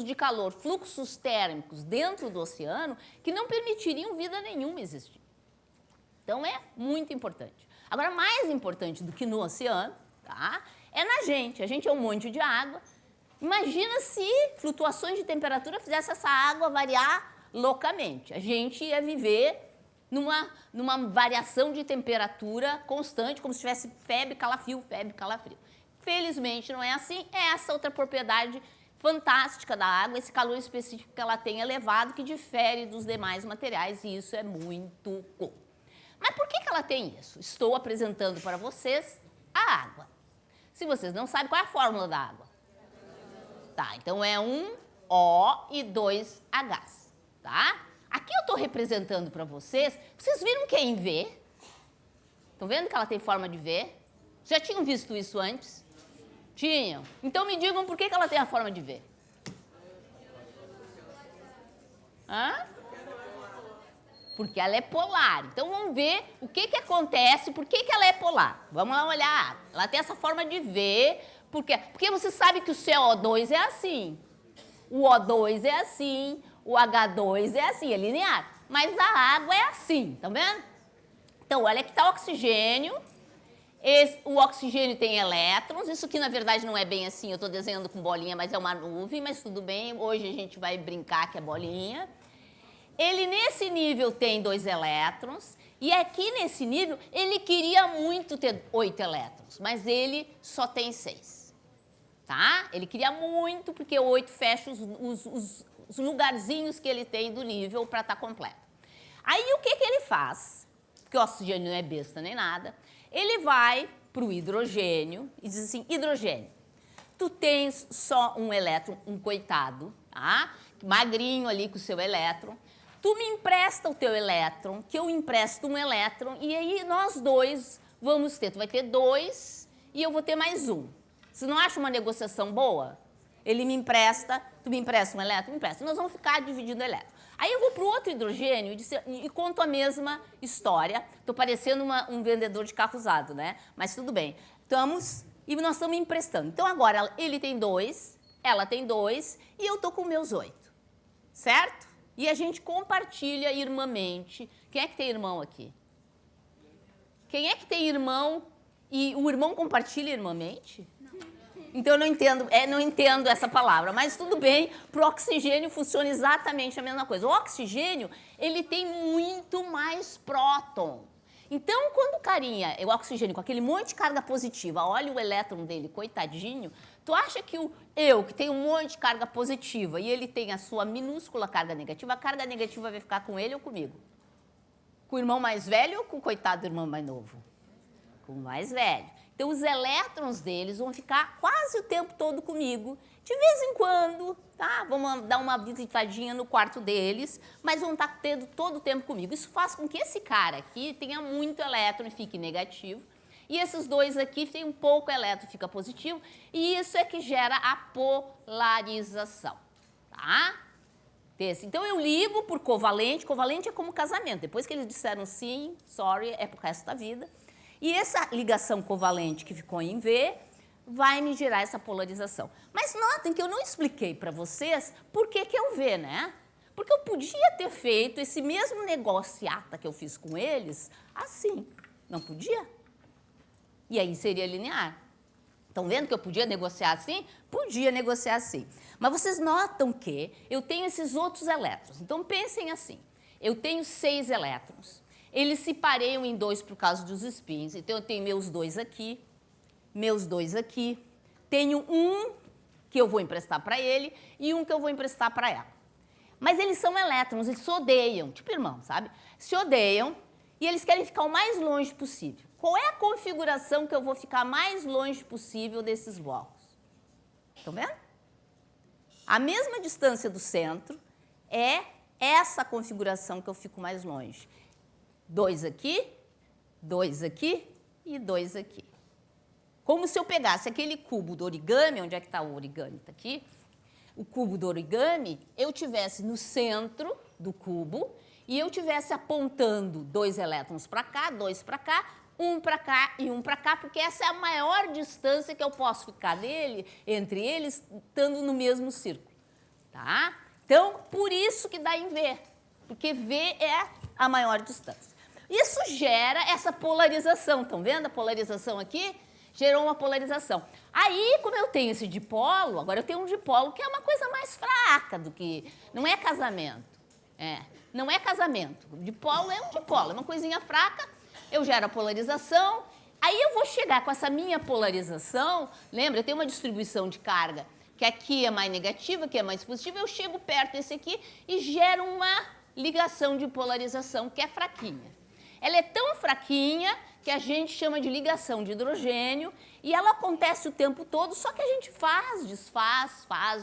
de calor, fluxos térmicos dentro do oceano que não permitiriam vida nenhuma existir. Então é muito importante. Agora, mais importante do que no oceano, tá? É na gente. A gente é um monte de água. Imagina se flutuações de temperatura fizessem essa água variar loucamente. A gente ia viver numa variação de temperatura constante, como se tivesse febre, calafrio, febre, calafrio. Felizmente não é assim. É essa outra propriedade fantástica da água, esse calor específico que ela tem elevado, que difere dos demais materiais, e isso é muito bom. Mas por que ela tem isso? Estou apresentando para vocês a água. Se vocês não sabem, qual é a fórmula da água? Tá, então é um O e 2 Hs, tá? Aqui eu estou representando para vocês, vocês viram que é em V? Estão vendo que ela tem forma de V? Já tinham visto isso antes? Tinham. Então me digam por que ela tem a forma de V. Hã? Porque ela é polar. Então, vamos ver o que acontece, por que ela é polar. Vamos lá olhar a água. Ela tem essa forma de V, porque você sabe que o CO2 é assim, o O2 é assim, o H2 é assim, é linear. Mas a água é assim, tá vendo? Então, olha aqui está o oxigênio. O oxigênio tem elétrons. Isso aqui, na verdade, não é bem assim. Eu estou desenhando com bolinha, mas é uma nuvem, mas tudo bem. Hoje a gente vai brincar que é bolinha. Ele, nesse nível, tem 2 elétrons, e aqui, nesse nível, ele queria muito ter 8 elétrons, mas ele só tem 6, tá? Ele queria muito, porque 8 fecha os lugarzinhos que ele tem do nível para estar completo. Aí, o que ele faz? Porque o oxigênio não é besta nem nada. Ele vai para o hidrogênio e diz assim, hidrogênio, tu tens só um elétron, um coitado, tá? Magrinho ali com o seu elétron. Tu me empresta o teu elétron, que eu empresto um elétron, e aí nós dois vamos ter. Tu vai ter 2 e eu vou ter mais 1. Você não acha uma negociação boa? Ele me empresta, tu me empresta um elétron? Me empresta. Nós vamos ficar dividindo o elétron. Aí eu vou para o outro hidrogênio e conto a mesma história. Estou parecendo um vendedor de carro usado, né? Mas tudo bem. E nós estamos emprestando. Então agora ele tem 2, ela tem 2 e eu estou com meus 8. Certo? E a gente compartilha irmãmente. Quem é que tem irmão aqui? Quem é que tem irmão e o irmão compartilha irmãmente? Então eu não entendo essa palavra, mas tudo bem, para o oxigênio funciona exatamente a mesma coisa. O oxigênio, ele tem muito mais próton. Então, quando o carinha, o oxigênio, com aquele monte de carga positiva, olha o elétron dele, coitadinho, tu acha que que tenho um monte de carga positiva e ele tem a sua minúscula carga negativa, a carga negativa vai ficar com ele ou comigo? Com o irmão mais velho ou com o coitado do irmão mais novo? Com o mais velho. Então, os elétrons deles vão ficar quase o tempo todo comigo. De vez em quando, tá? Vamos dar uma visitadinha no quarto deles, mas vão estar tendo todo o tempo comigo. Isso faz com que esse cara aqui tenha muito elétron e fique negativo. E esses 2 aqui têm um pouco elétron e fica positivo. E isso é que gera a polarização, tá? Então, eu ligo por covalente. Covalente é como casamento. Depois que eles disseram sim, sorry, é pro resto da vida. E essa ligação covalente que ficou em V vai me gerar essa polarização. Mas notem que eu não expliquei para vocês por que é o V, né? Porque eu podia ter feito esse mesmo negociata que eu fiz com eles assim. Não podia? E aí seria linear. Estão vendo que eu podia negociar assim? Podia negociar assim. Mas vocês notam que eu tenho esses outros elétrons. Então, pensem assim. Eu tenho 6 elétrons. Eles se pareiam em 2 por causa dos spins. Então, eu tenho meus 2 aqui, meus 2 aqui. Tenho um que eu vou emprestar para ele e um que eu vou emprestar para ela. Mas eles são elétrons, eles se odeiam. Tipo irmão, sabe? Se odeiam e eles querem ficar o mais longe possível. Qual é a configuração que eu vou ficar mais longe possível desses blocos? Estão vendo? A mesma distância do centro é essa configuração que eu fico mais longe. 2 aqui, 2 aqui e 2 aqui. Como se eu pegasse aquele cubo do origami, onde é que está o origami? Está aqui. O cubo do origami, eu tivesse no centro do cubo e eu tivesse apontando 2 elétrons para cá, 2 para cá, um para cá e um para cá, porque essa é a maior distância que eu posso ficar entre eles, estando no mesmo círculo. Tá? Então, por isso que dá em V, porque V é a maior distância. Isso gera essa polarização, estão vendo a polarização aqui? Gerou uma polarização. Aí, como eu tenho esse dipolo, agora eu tenho um dipolo que é uma coisa mais fraca do que... Não é casamento. Não é casamento. O dipolo é um dipolo, é uma coisinha fraca. Eu gero a polarização, aí eu vou chegar com essa minha polarização, lembra, eu tenho uma distribuição de carga, que aqui é mais negativa, que é mais positiva, eu chego perto desse aqui e gero uma ligação de polarização que é fraquinha. Ela é tão fraquinha que a gente chama de ligação de hidrogênio e ela acontece o tempo todo, só que a gente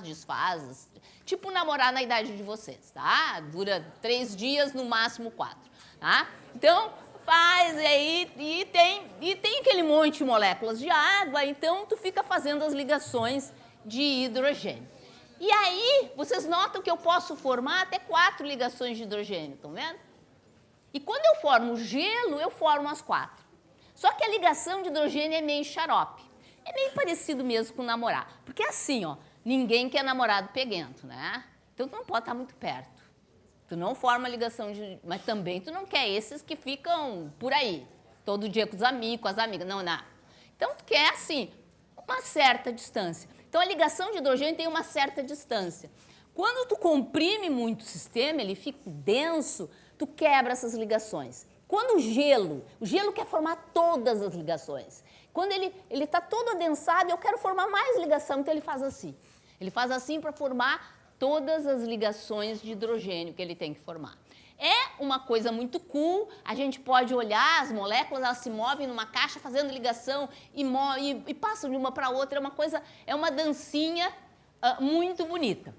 desfaz, tipo namorar na idade de vocês, tá? Dura 3 dias, no máximo 4, tá? Então, faz aí e tem aquele monte de moléculas de água, então tu fica fazendo as ligações de hidrogênio. E aí, vocês notam que eu posso formar até 4 ligações de hidrogênio, estão vendo? E quando eu formo gelo, eu formo as 4. Só que a ligação de hidrogênio é meio xarope. É meio parecido mesmo com namorar. Porque é assim, ó, ninguém quer namorado peguento, né? Então tu não pode estar muito perto. Tu não forma ligação de... Mas também tu não quer esses que ficam por aí, todo dia com os amigos, com as amigas. Não. Então tu quer, assim, uma certa distância. Então a ligação de hidrogênio tem uma certa distância. Quando tu comprime muito o sistema, ele fica denso, tu quebra essas ligações. Quando o gelo quer formar todas as ligações. Quando ele está todo adensado, eu quero formar mais ligação, então ele faz assim. Ele faz assim para formar todas as ligações de hidrogênio que ele tem que formar. É uma coisa muito cool, a gente pode olhar as moléculas, elas se movem numa caixa fazendo ligação e passam de uma para outra, é uma dancinha muito bonita.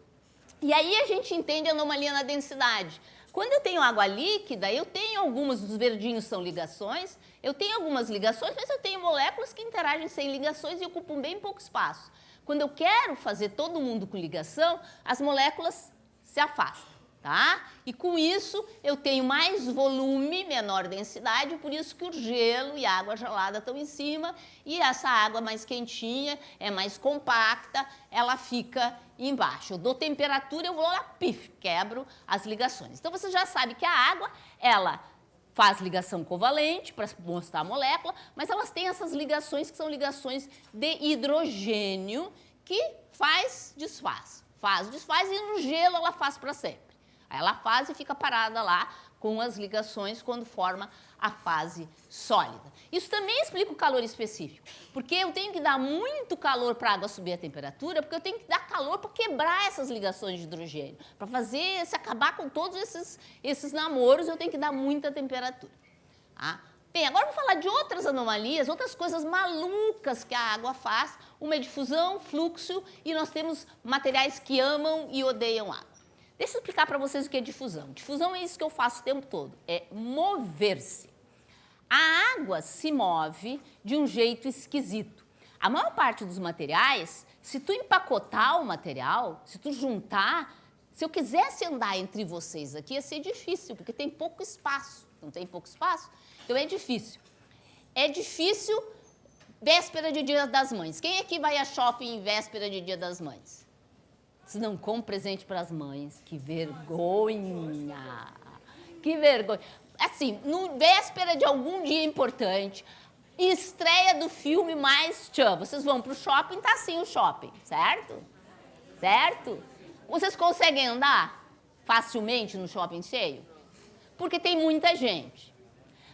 E aí a gente entende a anomalia na densidade. Quando eu tenho água líquida, eu tenho algumas, os verdinhos são ligações, eu tenho algumas ligações, mas eu tenho moléculas que interagem sem ligações e ocupam bem pouco espaço. Quando eu quero fazer todo mundo com ligação, as moléculas se afastam, tá? E com isso, eu tenho mais volume, menor densidade, por isso que o gelo e a água gelada estão em cima, e essa água mais quentinha, é mais compacta, ela fica embaixo. Eu dou temperatura, eu vou lá, pif, quebro as ligações. Então, você já sabe que a água, ela faz ligação covalente para mostrar a molécula, mas elas têm essas ligações que são ligações de hidrogênio que desfaz, e no gelo ela faz para sempre. Aí ela faz e fica parada lá com as ligações quando forma a fase sólida. Isso também explica o calor específico, porque eu tenho que dar muito calor para a água subir a temperatura, porque eu tenho que dar calor para quebrar essas ligações de hidrogênio. Para se acabar com todos esses namoros, eu tenho que dar muita temperatura. Tá? Bem, agora eu vou falar de outras anomalias, outras coisas malucas que a água faz. Uma é difusão, fluxo, e nós temos materiais que amam e odeiam água. Deixa eu explicar para vocês o que é difusão. Difusão é isso que eu faço o tempo todo, é mover-se. A água se move de um jeito esquisito. A maior parte dos materiais, se tu empacotar o material, se tu juntar, se eu quisesse andar entre vocês aqui, ia ser difícil, porque tem pouco espaço. Não tem pouco espaço? Então é difícil. É difícil véspera de Dia das Mães. Quem aqui vai a shopping em véspera de Dia das Mães? Se não compra presente para as mães, que vergonha! Que vergonha! Assim, no véspera de algum dia importante, estreia do filme mais tchan. Vocês vão para o shopping, tá assim o shopping, certo? Certo? Vocês conseguem andar facilmente no shopping cheio? Porque tem muita gente.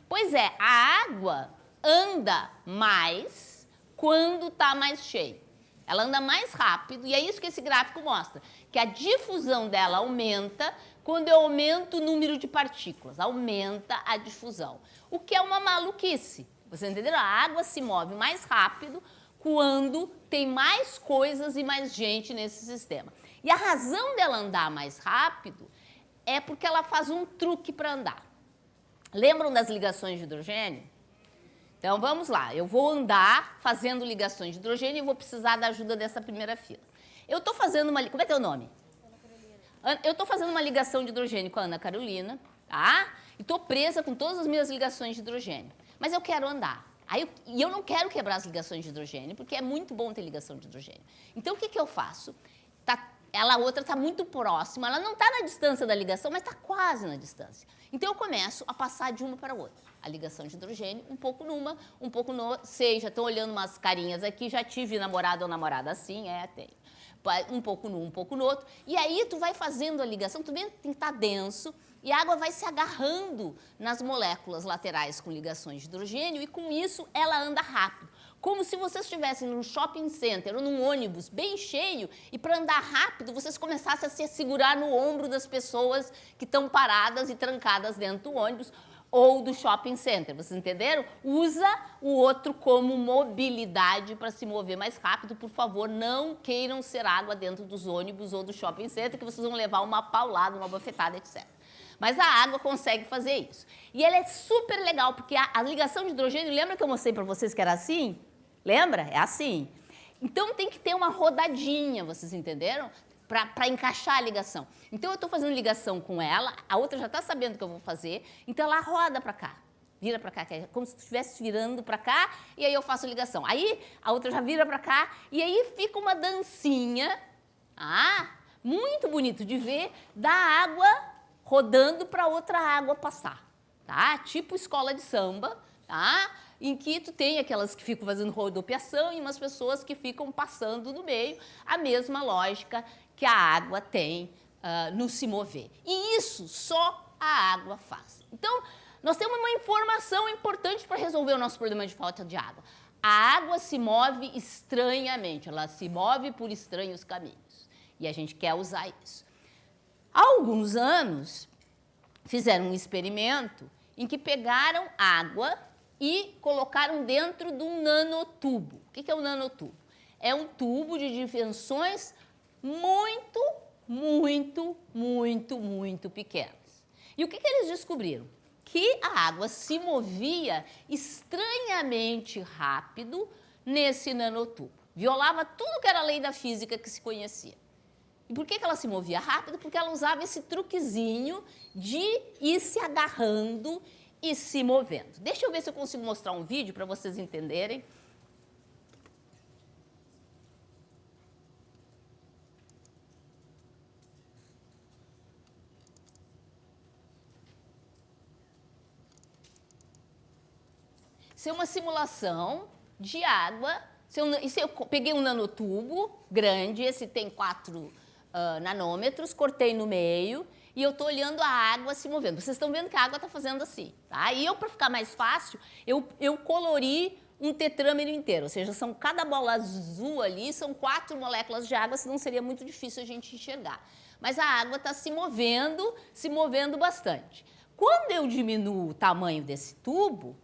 Pois é, a água anda mais quando está mais cheio. Ela anda mais rápido, e é isso que esse gráfico mostra, que a difusão dela aumenta quando eu aumento o número de partículas, aumenta a difusão. O que é uma maluquice. Vocês entenderam? A água se move mais rápido quando tem mais coisas e mais gente nesse sistema. E a razão dela andar mais rápido é porque ela faz um truque para andar. Lembram das ligações de hidrogênio? Então, vamos lá. Eu vou andar fazendo ligações de hidrogênio e vou precisar da ajuda dessa primeira fila. Eu estou fazendo uma... Como é teu nome? Eu estou fazendo uma ligação de hidrogênio com a Ana Carolina, tá? E estou presa com todas as minhas ligações de hidrogênio. Mas eu quero andar. E eu não quero quebrar as ligações de hidrogênio, porque é muito bom ter ligação de hidrogênio. Então, o que eu faço? A outra está muito próxima, ela não está na distância da ligação, mas está quase na distância. Então, eu começo a passar de uma para outra. A ligação de hidrogênio, um pouco numa, um pouco no... Sei, já estão olhando umas carinhas aqui, já tive namorado ou namorada assim, tenho. Um pouco num, um pouco no outro. E aí, tu vai fazendo a ligação, tu tem que estar denso, e a água vai se agarrando nas moléculas laterais com ligações de hidrogênio, e com isso, ela anda rápido. Como se vocês estivessem num shopping center ou num ônibus bem cheio e para andar rápido vocês começassem a se segurar no ombro das pessoas que estão paradas e trancadas dentro do ônibus ou do shopping center. Vocês entenderam? Usa o outro como mobilidade para se mover mais rápido. Por favor, não queiram ser água dentro dos ônibus ou do shopping center, que vocês vão levar uma paulada, uma bofetada, etc. Mas a água consegue fazer isso. E ela é super legal, porque a ligação de hidrogênio, lembra que eu mostrei para vocês que era assim? Lembra? É assim. Então, tem que ter uma rodadinha, vocês entenderam? Para encaixar a ligação. Então, eu estou fazendo ligação com ela, a outra já está sabendo o que eu vou fazer, então ela roda para cá, vira para cá, que é como se estivesse virando para cá, e aí eu faço a ligação. Aí, a outra já vira para cá, e aí fica uma dancinha, muito bonito de ver, da água rodando para outra água passar, tá? Tipo escola de samba, tá? Em que tu tem aquelas que ficam fazendo rodopiação e umas pessoas que ficam passando no meio, a mesma lógica que a água tem no se mover. E isso só a água faz. Então, nós temos uma informação importante para resolver o nosso problema de falta de água. A água se move estranhamente, ela se move por estranhos caminhos. E a gente quer usar isso. Há alguns anos, fizeram um experimento em que pegaram água e colocaram dentro de um nanotubo. O que é um nanotubo? É um tubo de dimensões muito, muito, muito, muito pequenas. E o que eles descobriram? Que a água se movia estranhamente rápido nesse nanotubo. Violava tudo que era a lei da física que se conhecia. E por que ela se movia rápido? Porque ela usava esse truquezinho de ir se agarrando e se movendo. Deixa eu ver se eu consigo mostrar um vídeo para vocês entenderem. Isso é uma simulação de água. Eu peguei um nanotubo grande, esse tem 4 nanômetros, cortei no meio e eu estou olhando a água se movendo. Vocês estão vendo que a água está fazendo assim, tá? E eu, para ficar mais fácil, eu colori um tetrâmero inteiro, ou seja, cada bola azul ali são 4 moléculas de água, senão seria muito difícil a gente enxergar. Mas a água está se movendo bastante. Quando eu diminuo o tamanho desse tubo,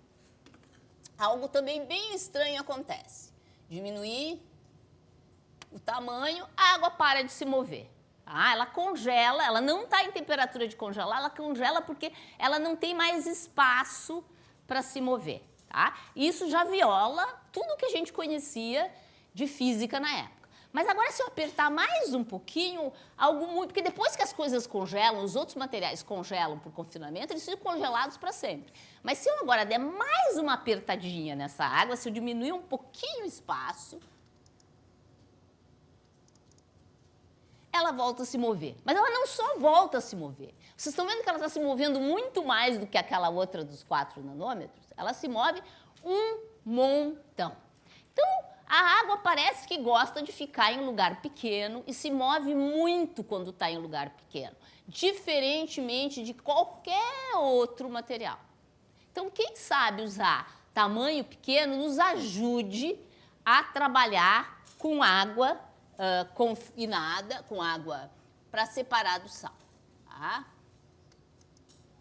algo também bem estranho acontece. Diminuir o tamanho, a água para de se mover. Tá? Ela congela, ela não está em temperatura de congelar, ela congela porque ela não tem mais espaço para se mover. Tá? Isso já viola tudo que a gente conhecia de física na época. Mas agora, se eu apertar mais um pouquinho, algo muito... Porque depois que as coisas congelam, os outros materiais congelam por confinamento, eles ficam congelados para sempre. Mas se eu agora der mais uma apertadinha nessa água, se eu diminuir um pouquinho o espaço, ela volta a se mover. Mas ela não só volta a se mover. Vocês estão vendo que ela está se movendo muito mais do que aquela outra dos 4 nanômetros? Ela se move um montão. Então, a água parece que gosta de ficar em lugar pequeno e se move muito quando está em lugar pequeno, diferentemente de qualquer outro material. Então, quem sabe usar tamanho pequeno nos ajude a trabalhar com água confinada, com água para separar do sal. Tá?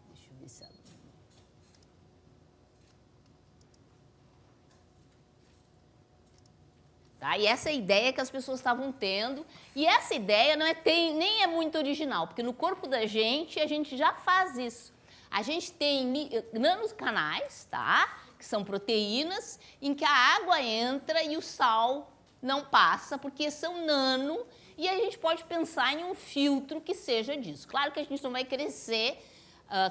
Deixa eu ver se ela... Tá? E essa é a ideia que as pessoas estavam tendo. E essa ideia não é, nem é muito original, porque no corpo da gente a gente já faz isso. A gente tem nanocanais, tá? Que são proteínas, em que a água entra e o sal não passa, porque são nano, e a gente pode pensar em um filtro que seja disso. Claro que a gente não vai crescer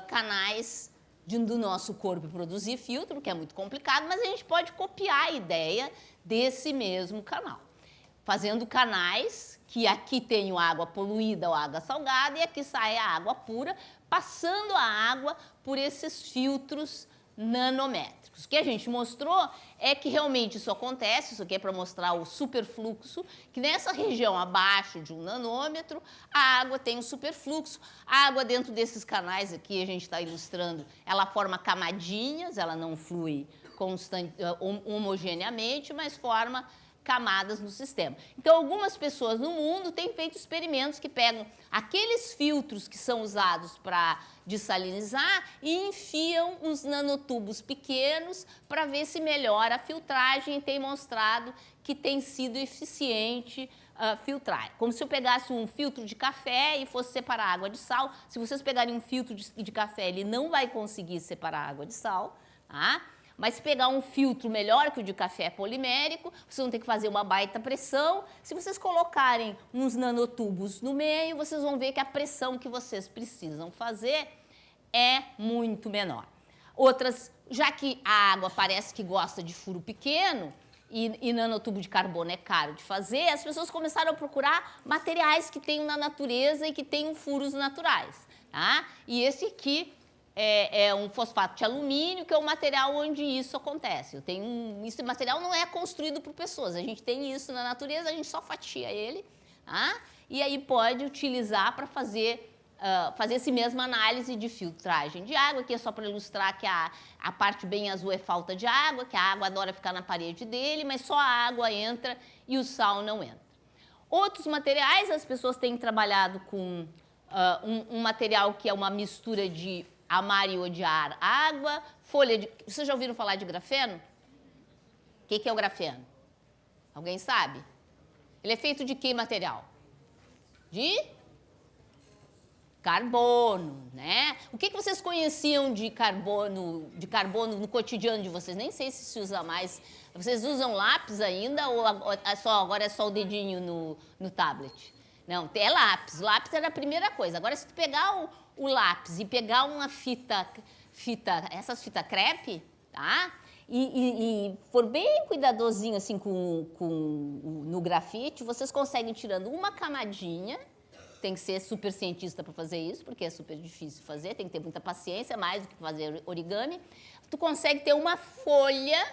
canais do nosso corpo e produzir filtro, que é muito complicado, mas a gente pode copiar a ideia desse mesmo canal, fazendo canais que aqui tem água poluída ou água salgada e aqui sai a água pura, passando a água por esses filtros nanométricos. O que a gente mostrou é que realmente isso acontece, isso aqui é para mostrar o superfluxo, que nessa região abaixo de 1 nanômetro, a água tem um superfluxo. A água dentro desses canais aqui, a gente está ilustrando, ela forma camadinhas, ela não flui homogeneamente, mas forma camadas no sistema. Então, algumas pessoas no mundo têm feito experimentos que pegam aqueles filtros que são usados para dessalinizar e enfiam uns nanotubos pequenos para ver se melhora a filtragem, e tem mostrado que tem sido eficiente filtrar. Como se eu pegasse um filtro de café e fosse separar água de sal. Se vocês pegarem um filtro de café, ele não vai conseguir separar água de sal, tá? Mas se pegar um filtro melhor que o de café polimérico, vocês vão ter que fazer uma baita pressão. Se vocês colocarem uns nanotubos no meio, vocês vão ver que a pressão que vocês precisam fazer é muito menor. Outras, já que a água parece que gosta de furo pequeno, e nanotubo de carbono é caro de fazer, as pessoas começaram a procurar materiais que tenham na natureza e que tenham furos naturais. Tá? E esse aqui é um fosfato de alumínio, que é o material onde isso acontece. Esse material não é construído por pessoas, a gente tem isso na natureza, a gente só fatia ele, tá? E aí pode utilizar para fazer essa mesma análise de filtragem de água, que é só para ilustrar que a parte bem azul é falta de água, que a água adora ficar na parede dele, mas só a água entra e o sal não entra. Outros materiais, as pessoas têm trabalhado com um material que é uma mistura de amar e odiar água, folha de... Vocês já ouviram falar de grafeno? O que é o grafeno? Alguém sabe? Ele é feito de que material? De carbono, né? O que vocês conheciam de carbono no cotidiano de vocês? Nem sei se usa mais. Vocês usam lápis ainda ou agora é só o dedinho no tablet? Não, é lápis. Lápis era a primeira coisa. Agora, se tu pegar o lápis e pegar uma essas fitas crepe, tá? E for bem cuidadosinho assim no grafite, vocês conseguem tirando uma camadinha. Tem que ser super cientista para fazer isso, porque é super difícil fazer, tem que ter muita paciência, mais do que fazer origami. Tu consegue ter uma folha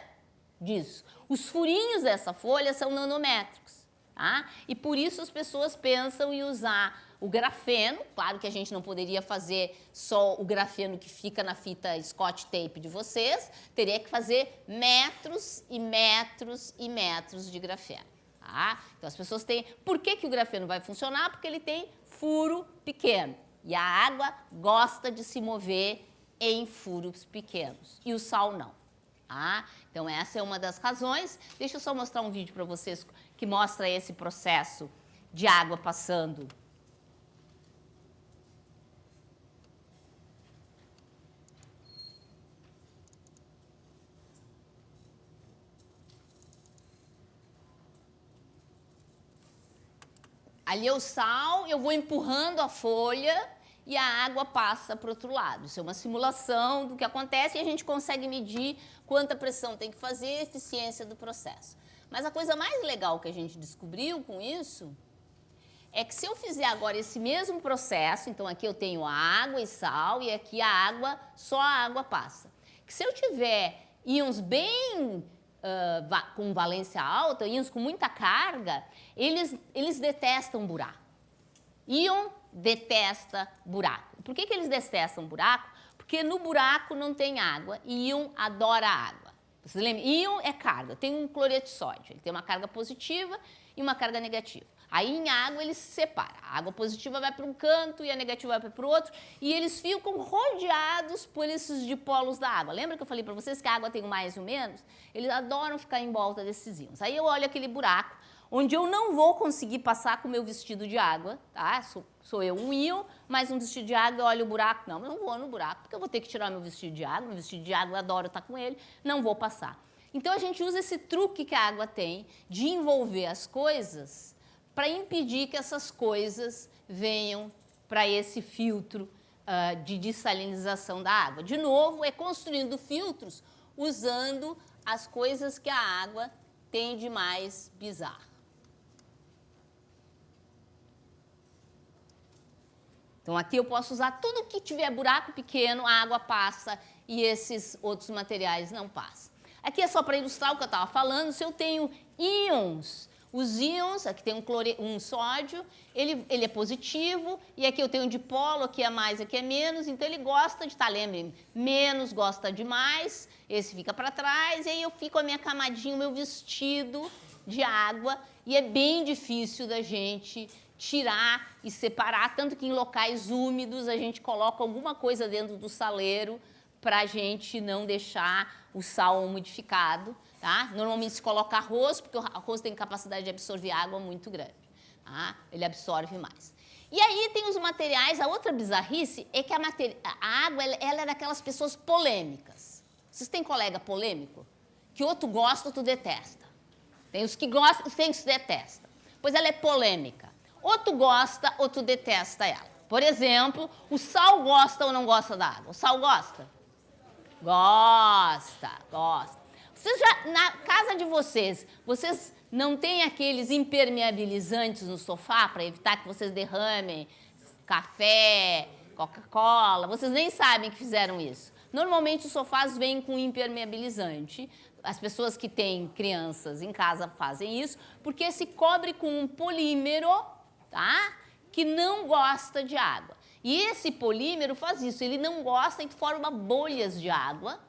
disso. Os furinhos dessa folha são nanométricos. Tá? E por isso as pessoas pensam em usar o grafeno. Claro que a gente não poderia fazer só o grafeno que fica na fita Scotch Tape de vocês, teria que fazer metros e metros e metros de grafeno. Tá? Então as pessoas têm... Por que o grafeno vai funcionar? Porque ele tem furo pequeno. E a água gosta de se mover em furos pequenos. E o sal não. Tá? Então essa é uma das razões. Deixa eu só mostrar um vídeo para vocês que mostra esse processo de água passando. Ali é o sal, eu vou empurrando a folha e a água passa para o outro lado. Isso é uma simulação do que acontece e a gente consegue medir quanta pressão tem que fazer e a eficiência do processo. Mas a coisa mais legal que a gente descobriu com isso é que se eu fizer agora esse mesmo processo, então aqui eu tenho água e sal e aqui a água, só a água passa. Que se eu tiver íons bem com valência alta, íons com muita carga, eles detestam buraco. Íon detesta buraco. Por que eles detestam buraco? Porque no buraco não tem água e íon adora água. Você lembra? Íon é carga. Tem um cloreto de sódio, ele tem uma carga positiva e uma carga negativa. Aí em água ele se separa. A água positiva vai para um canto e a negativa vai para o outro e eles ficam rodeados por esses dipolos da água. Lembra que eu falei para vocês que a água tem o mais e o menos? Eles adoram ficar em volta desses íons. Aí eu olho aquele buraco onde eu não vou conseguir passar com o meu vestido de água, tá? Sou eu um íon, mais um vestido de água, eu olho o buraco. Não, eu não vou no buraco, porque eu vou ter que tirar meu vestido de água eu adoro estar com ele, não vou passar. Então a gente usa esse truque que a água tem de envolver as coisas para impedir que essas coisas venham para esse filtro de dessalinização da água. De novo, é construindo filtros usando as coisas que a água tem de mais bizarro. Então, aqui eu posso usar tudo que tiver buraco pequeno, a água passa e esses outros materiais não passam. Aqui é só para ilustrar o que eu estava falando. Se eu tenho íons, os íons, aqui tem um sódio, ele é positivo, e aqui eu tenho um dipolo, aqui é mais, aqui é menos, então ele gosta de estar, lembrem, menos gosta de mais, esse fica para trás, e aí eu fico a minha camadinha, o meu vestido de água, e é bem difícil da gente tirar e separar, tanto que em locais úmidos a gente coloca alguma coisa dentro do saleiro para a gente não deixar o sal umidificado, tá? Normalmente se coloca arroz, porque o arroz tem capacidade de absorver água muito grande, tá? Ele absorve mais. E aí tem os materiais, a outra bizarrice é que a água ela é daquelas pessoas polêmicas. Vocês têm colega polêmico? Que outro gosta, outro detesta. Tem os que gostam, tem os que detestam. Pois ela é polêmica. Outro gosta, outro detesta ela. Por exemplo, o sal gosta ou não gosta da água? O sal gosta? Gosta. Vocês já, na casa de vocês não têm aqueles impermeabilizantes no sofá para evitar que vocês derramem café, Coca-Cola? Vocês nem sabem que fizeram isso. Normalmente os sofás vêm com impermeabilizante. As pessoas que têm crianças em casa fazem isso porque se cobre com um polímero, tá? Que não gosta de água. E esse polímero faz isso, ele não gosta e forma bolhas de água,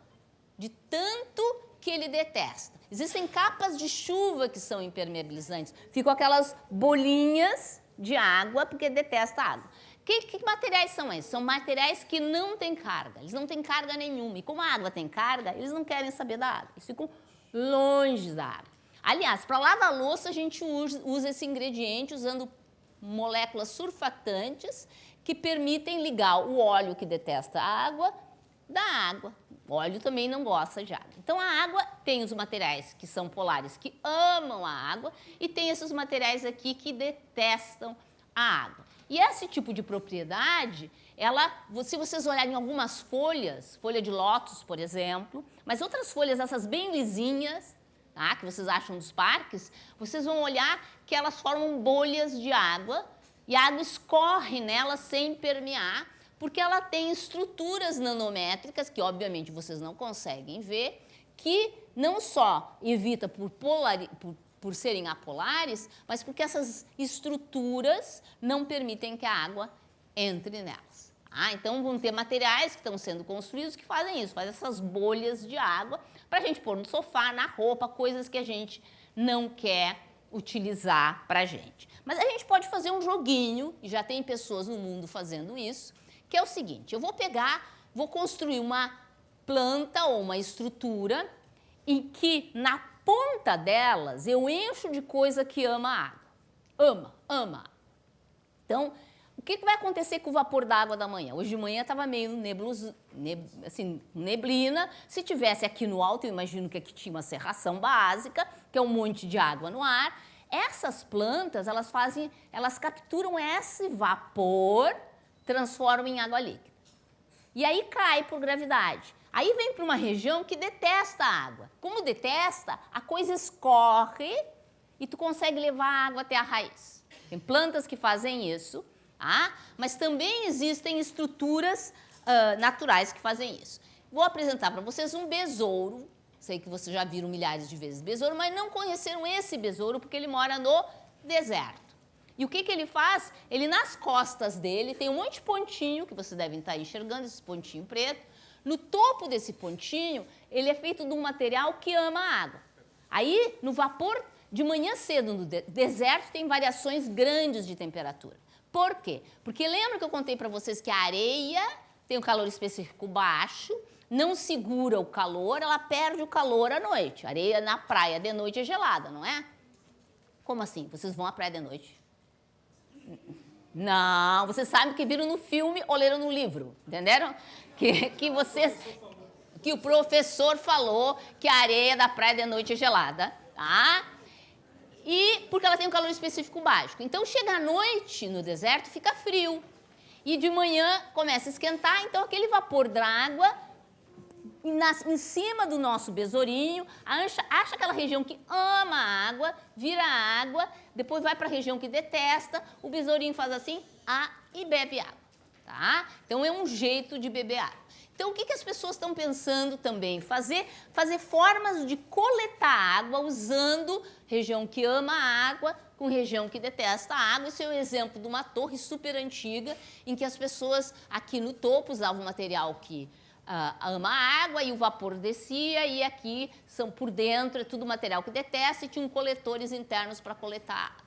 de tanto que ele detesta. Existem capas de chuva que são impermeabilizantes, ficam aquelas bolinhas de água porque detesta água. Que materiais são esses? São materiais que não têm carga, eles não têm carga nenhuma. E como a água tem carga, eles não querem saber da água, eles ficam longe da água. Aliás, para lavar louça a gente usa esse ingrediente usando moléculas surfatantes que permitem ligar o óleo que detesta a água da água. O óleo também não gosta de água. Então, a água tem os materiais que são polares, que amam a água, e tem esses materiais aqui que detestam a água. E esse tipo de propriedade, se vocês olharem algumas folhas, folha de lótus, por exemplo, mas outras folhas, essas bem lisinhas, tá, que vocês acham nos parques, vocês vão olhar que elas formam bolhas de água, e a água escorre nela sem permear, porque ela tem estruturas nanométricas, que obviamente vocês não conseguem ver, que não só evita por serem apolares, mas porque essas estruturas não permitem que a água entre nelas. Então vão ter materiais que estão sendo construídos que fazem isso, fazem essas bolhas de água para a gente pôr no sofá, na roupa, coisas que a gente não quer utilizar para a gente. Mas a gente pode fazer um joguinho, e já tem pessoas no mundo fazendo isso, que é o seguinte: eu vou construir uma planta ou uma estrutura em que na ponta delas eu encho de coisa que ama a água. Ama. Então, o que vai acontecer com o vapor da água da manhã? Hoje de manhã estava meio neblina. Se tivesse aqui no alto, eu imagino que aqui tinha uma serração básica, que é um monte de água no ar. essas plantas, elas capturam esse vapor, transformam em água líquida. E aí cai por gravidade. Aí vem para uma região que detesta a água. Como detesta, a coisa escorre e tu consegue levar a água até a raiz. Tem plantas que fazem isso, tá? Mas também existem estruturas naturais que fazem isso. Vou apresentar para vocês um besouro. Sei que vocês já viram milhares de vezes besouro, mas não conheceram esse besouro porque ele mora no deserto. E o que ele faz? Ele, nas costas dele, tem um monte de pontinho, que vocês devem estar enxergando, esse pontinho preto. No topo desse pontinho, ele é feito de um material que ama a água. Aí, no vapor, de manhã cedo, no deserto, tem variações grandes de temperatura. Por quê? Porque lembra que eu contei para vocês que a areia tem um calor específico baixo, não segura o calor, ela perde o calor à noite. A areia na praia de noite é gelada, não é? Como assim? Vocês vão à praia de noite? Não, vocês sabem que viram no filme ou leram no livro, entenderam? Que o professor falou que a areia da praia de noite é gelada, tá? E porque ela tem um calor específico baixo. Então, chega à noite no deserto, fica frio. E de manhã começa a esquentar, então aquele vapor da água em cima do nosso besourinho, acha aquela região que ama a água, vira água, depois vai para a região que detesta, o besourinho faz assim, e bebe água, tá? Então, é um jeito de beber água. Então, o que as pessoas estão pensando também? Fazer formas de coletar água usando região que ama a água com região que detesta a água. Esse é o exemplo de uma torre super antiga, em que as pessoas aqui no topo usavam material que ama a água e o vapor descia, e aqui por dentro é tudo material que detesta e tinham coletores internos para coletar água.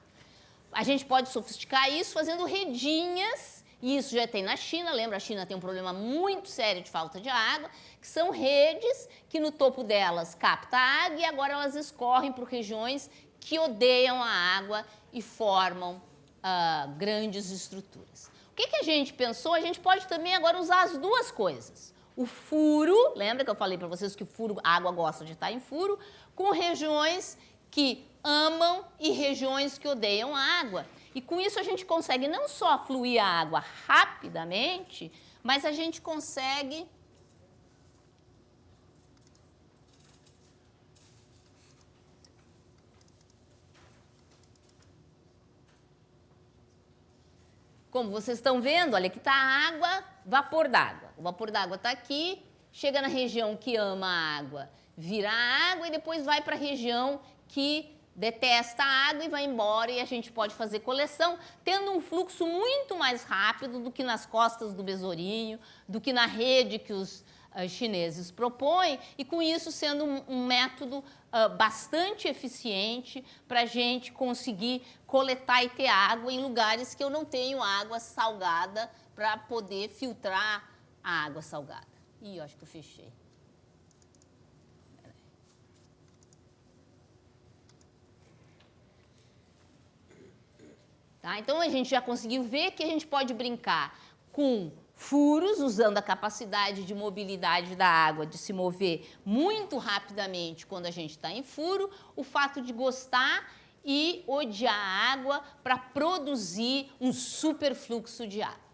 A gente pode sofisticar isso fazendo redinhas, e isso já tem na China. Lembra, a China tem um problema muito sério de falta de água, que são redes que no topo delas capta água e agora elas escorrem por regiões que odeiam a água e formam grandes estruturas. O que a gente pensou? A gente pode também agora usar as duas coisas. O furo, lembra que eu falei para vocês que o furo, a água gosta de estar em furo, com regiões que amam e regiões que odeiam a água. E com isso a gente consegue não só fluir a água rapidamente, mas a gente consegue como vocês estão vendo, olha, aqui está a água, vapor d'água. O vapor d'água está aqui, chega na região que ama a água, vira água e depois vai para a região que detesta a água e vai embora, e a gente pode fazer coleção tendo um fluxo muito mais rápido do que nas costas do besourinho, do que na rede que os chineses propõem, e com isso sendo um método bastante eficiente para a gente conseguir coletar e ter água em lugares que eu não tenho água salgada para poder filtrar a água salgada. Ih, eu acho que eu fechei. Tá? Então, a gente já conseguiu ver que a gente pode brincar com furos, usando a capacidade de mobilidade da água, de se mover muito rapidamente quando a gente está em furo, o fato de gostar e odiar a água para produzir um superfluxo de água.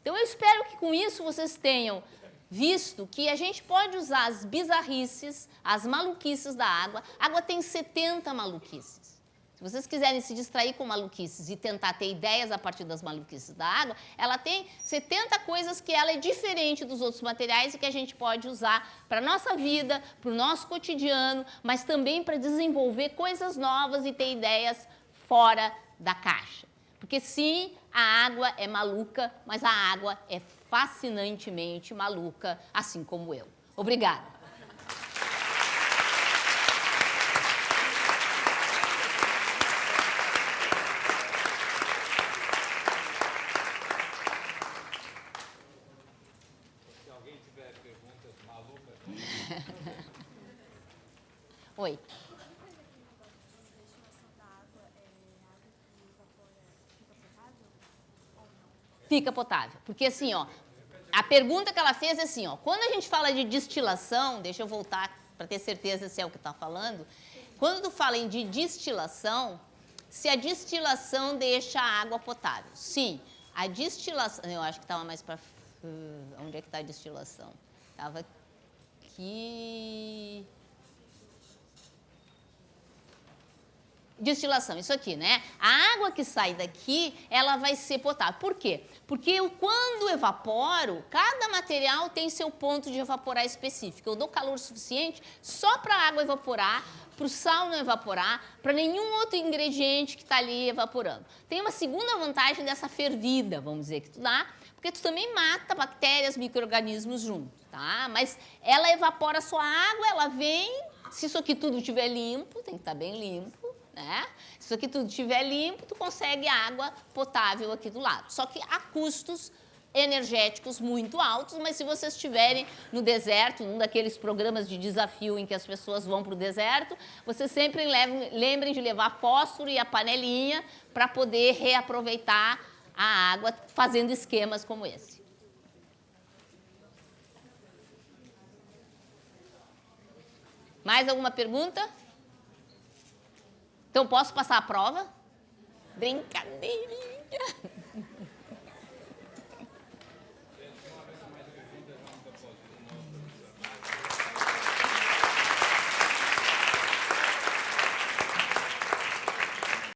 Então, eu espero que com isso vocês tenham visto que a gente pode usar as bizarrices, as maluquices da água. A água tem 70 maluquices. Se vocês quiserem se distrair com maluquices e tentar ter ideias a partir das maluquices da água, ela tem 70 coisas que ela é diferente dos outros materiais e que a gente pode usar para a nossa vida, para o nosso cotidiano, mas também para desenvolver coisas novas e ter ideias fora da caixa. Porque sim, a água é maluca, mas a água é fascinantemente maluca, assim como eu. Obrigada. Oi. Fica potável. Porque assim, ó, a pergunta que ela fez é assim, ó, quando a gente fala de destilação, deixa eu voltar para ter certeza se é o que está falando, quando fala em de destilação, se a destilação deixa a água potável. Sim, a destilação... Eu acho que estava mais para... Onde é que está a destilação? Estava aqui... Destilação, isso aqui, né? A água que sai daqui, ela vai ser potável. Por quê? Porque eu, quando evaporo, cada material tem seu ponto de evaporar específico. Eu dou calor suficiente só para a água evaporar, para o sal não evaporar, para nenhum outro ingrediente que está ali evaporando. Tem uma segunda vantagem dessa fervida, vamos dizer, que tu dá, porque tu também mata bactérias, micro-organismos junto, tá? Mas ela evapora a sua água, ela vem, se isso aqui tudo estiver limpo, tem que estar bem limpo, né? Se isso aqui tudo estiver limpo, tu consegue água potável aqui do lado. Só que há custos energéticos muito altos, mas se vocês estiverem no deserto, num daqueles programas de desafio em que as pessoas vão para o deserto, vocês sempre lembrem de levar fósforo e a panelinha para poder reaproveitar a água fazendo esquemas como esse. Mais alguma pergunta? Então, posso passar a prova? Brincadeirinha.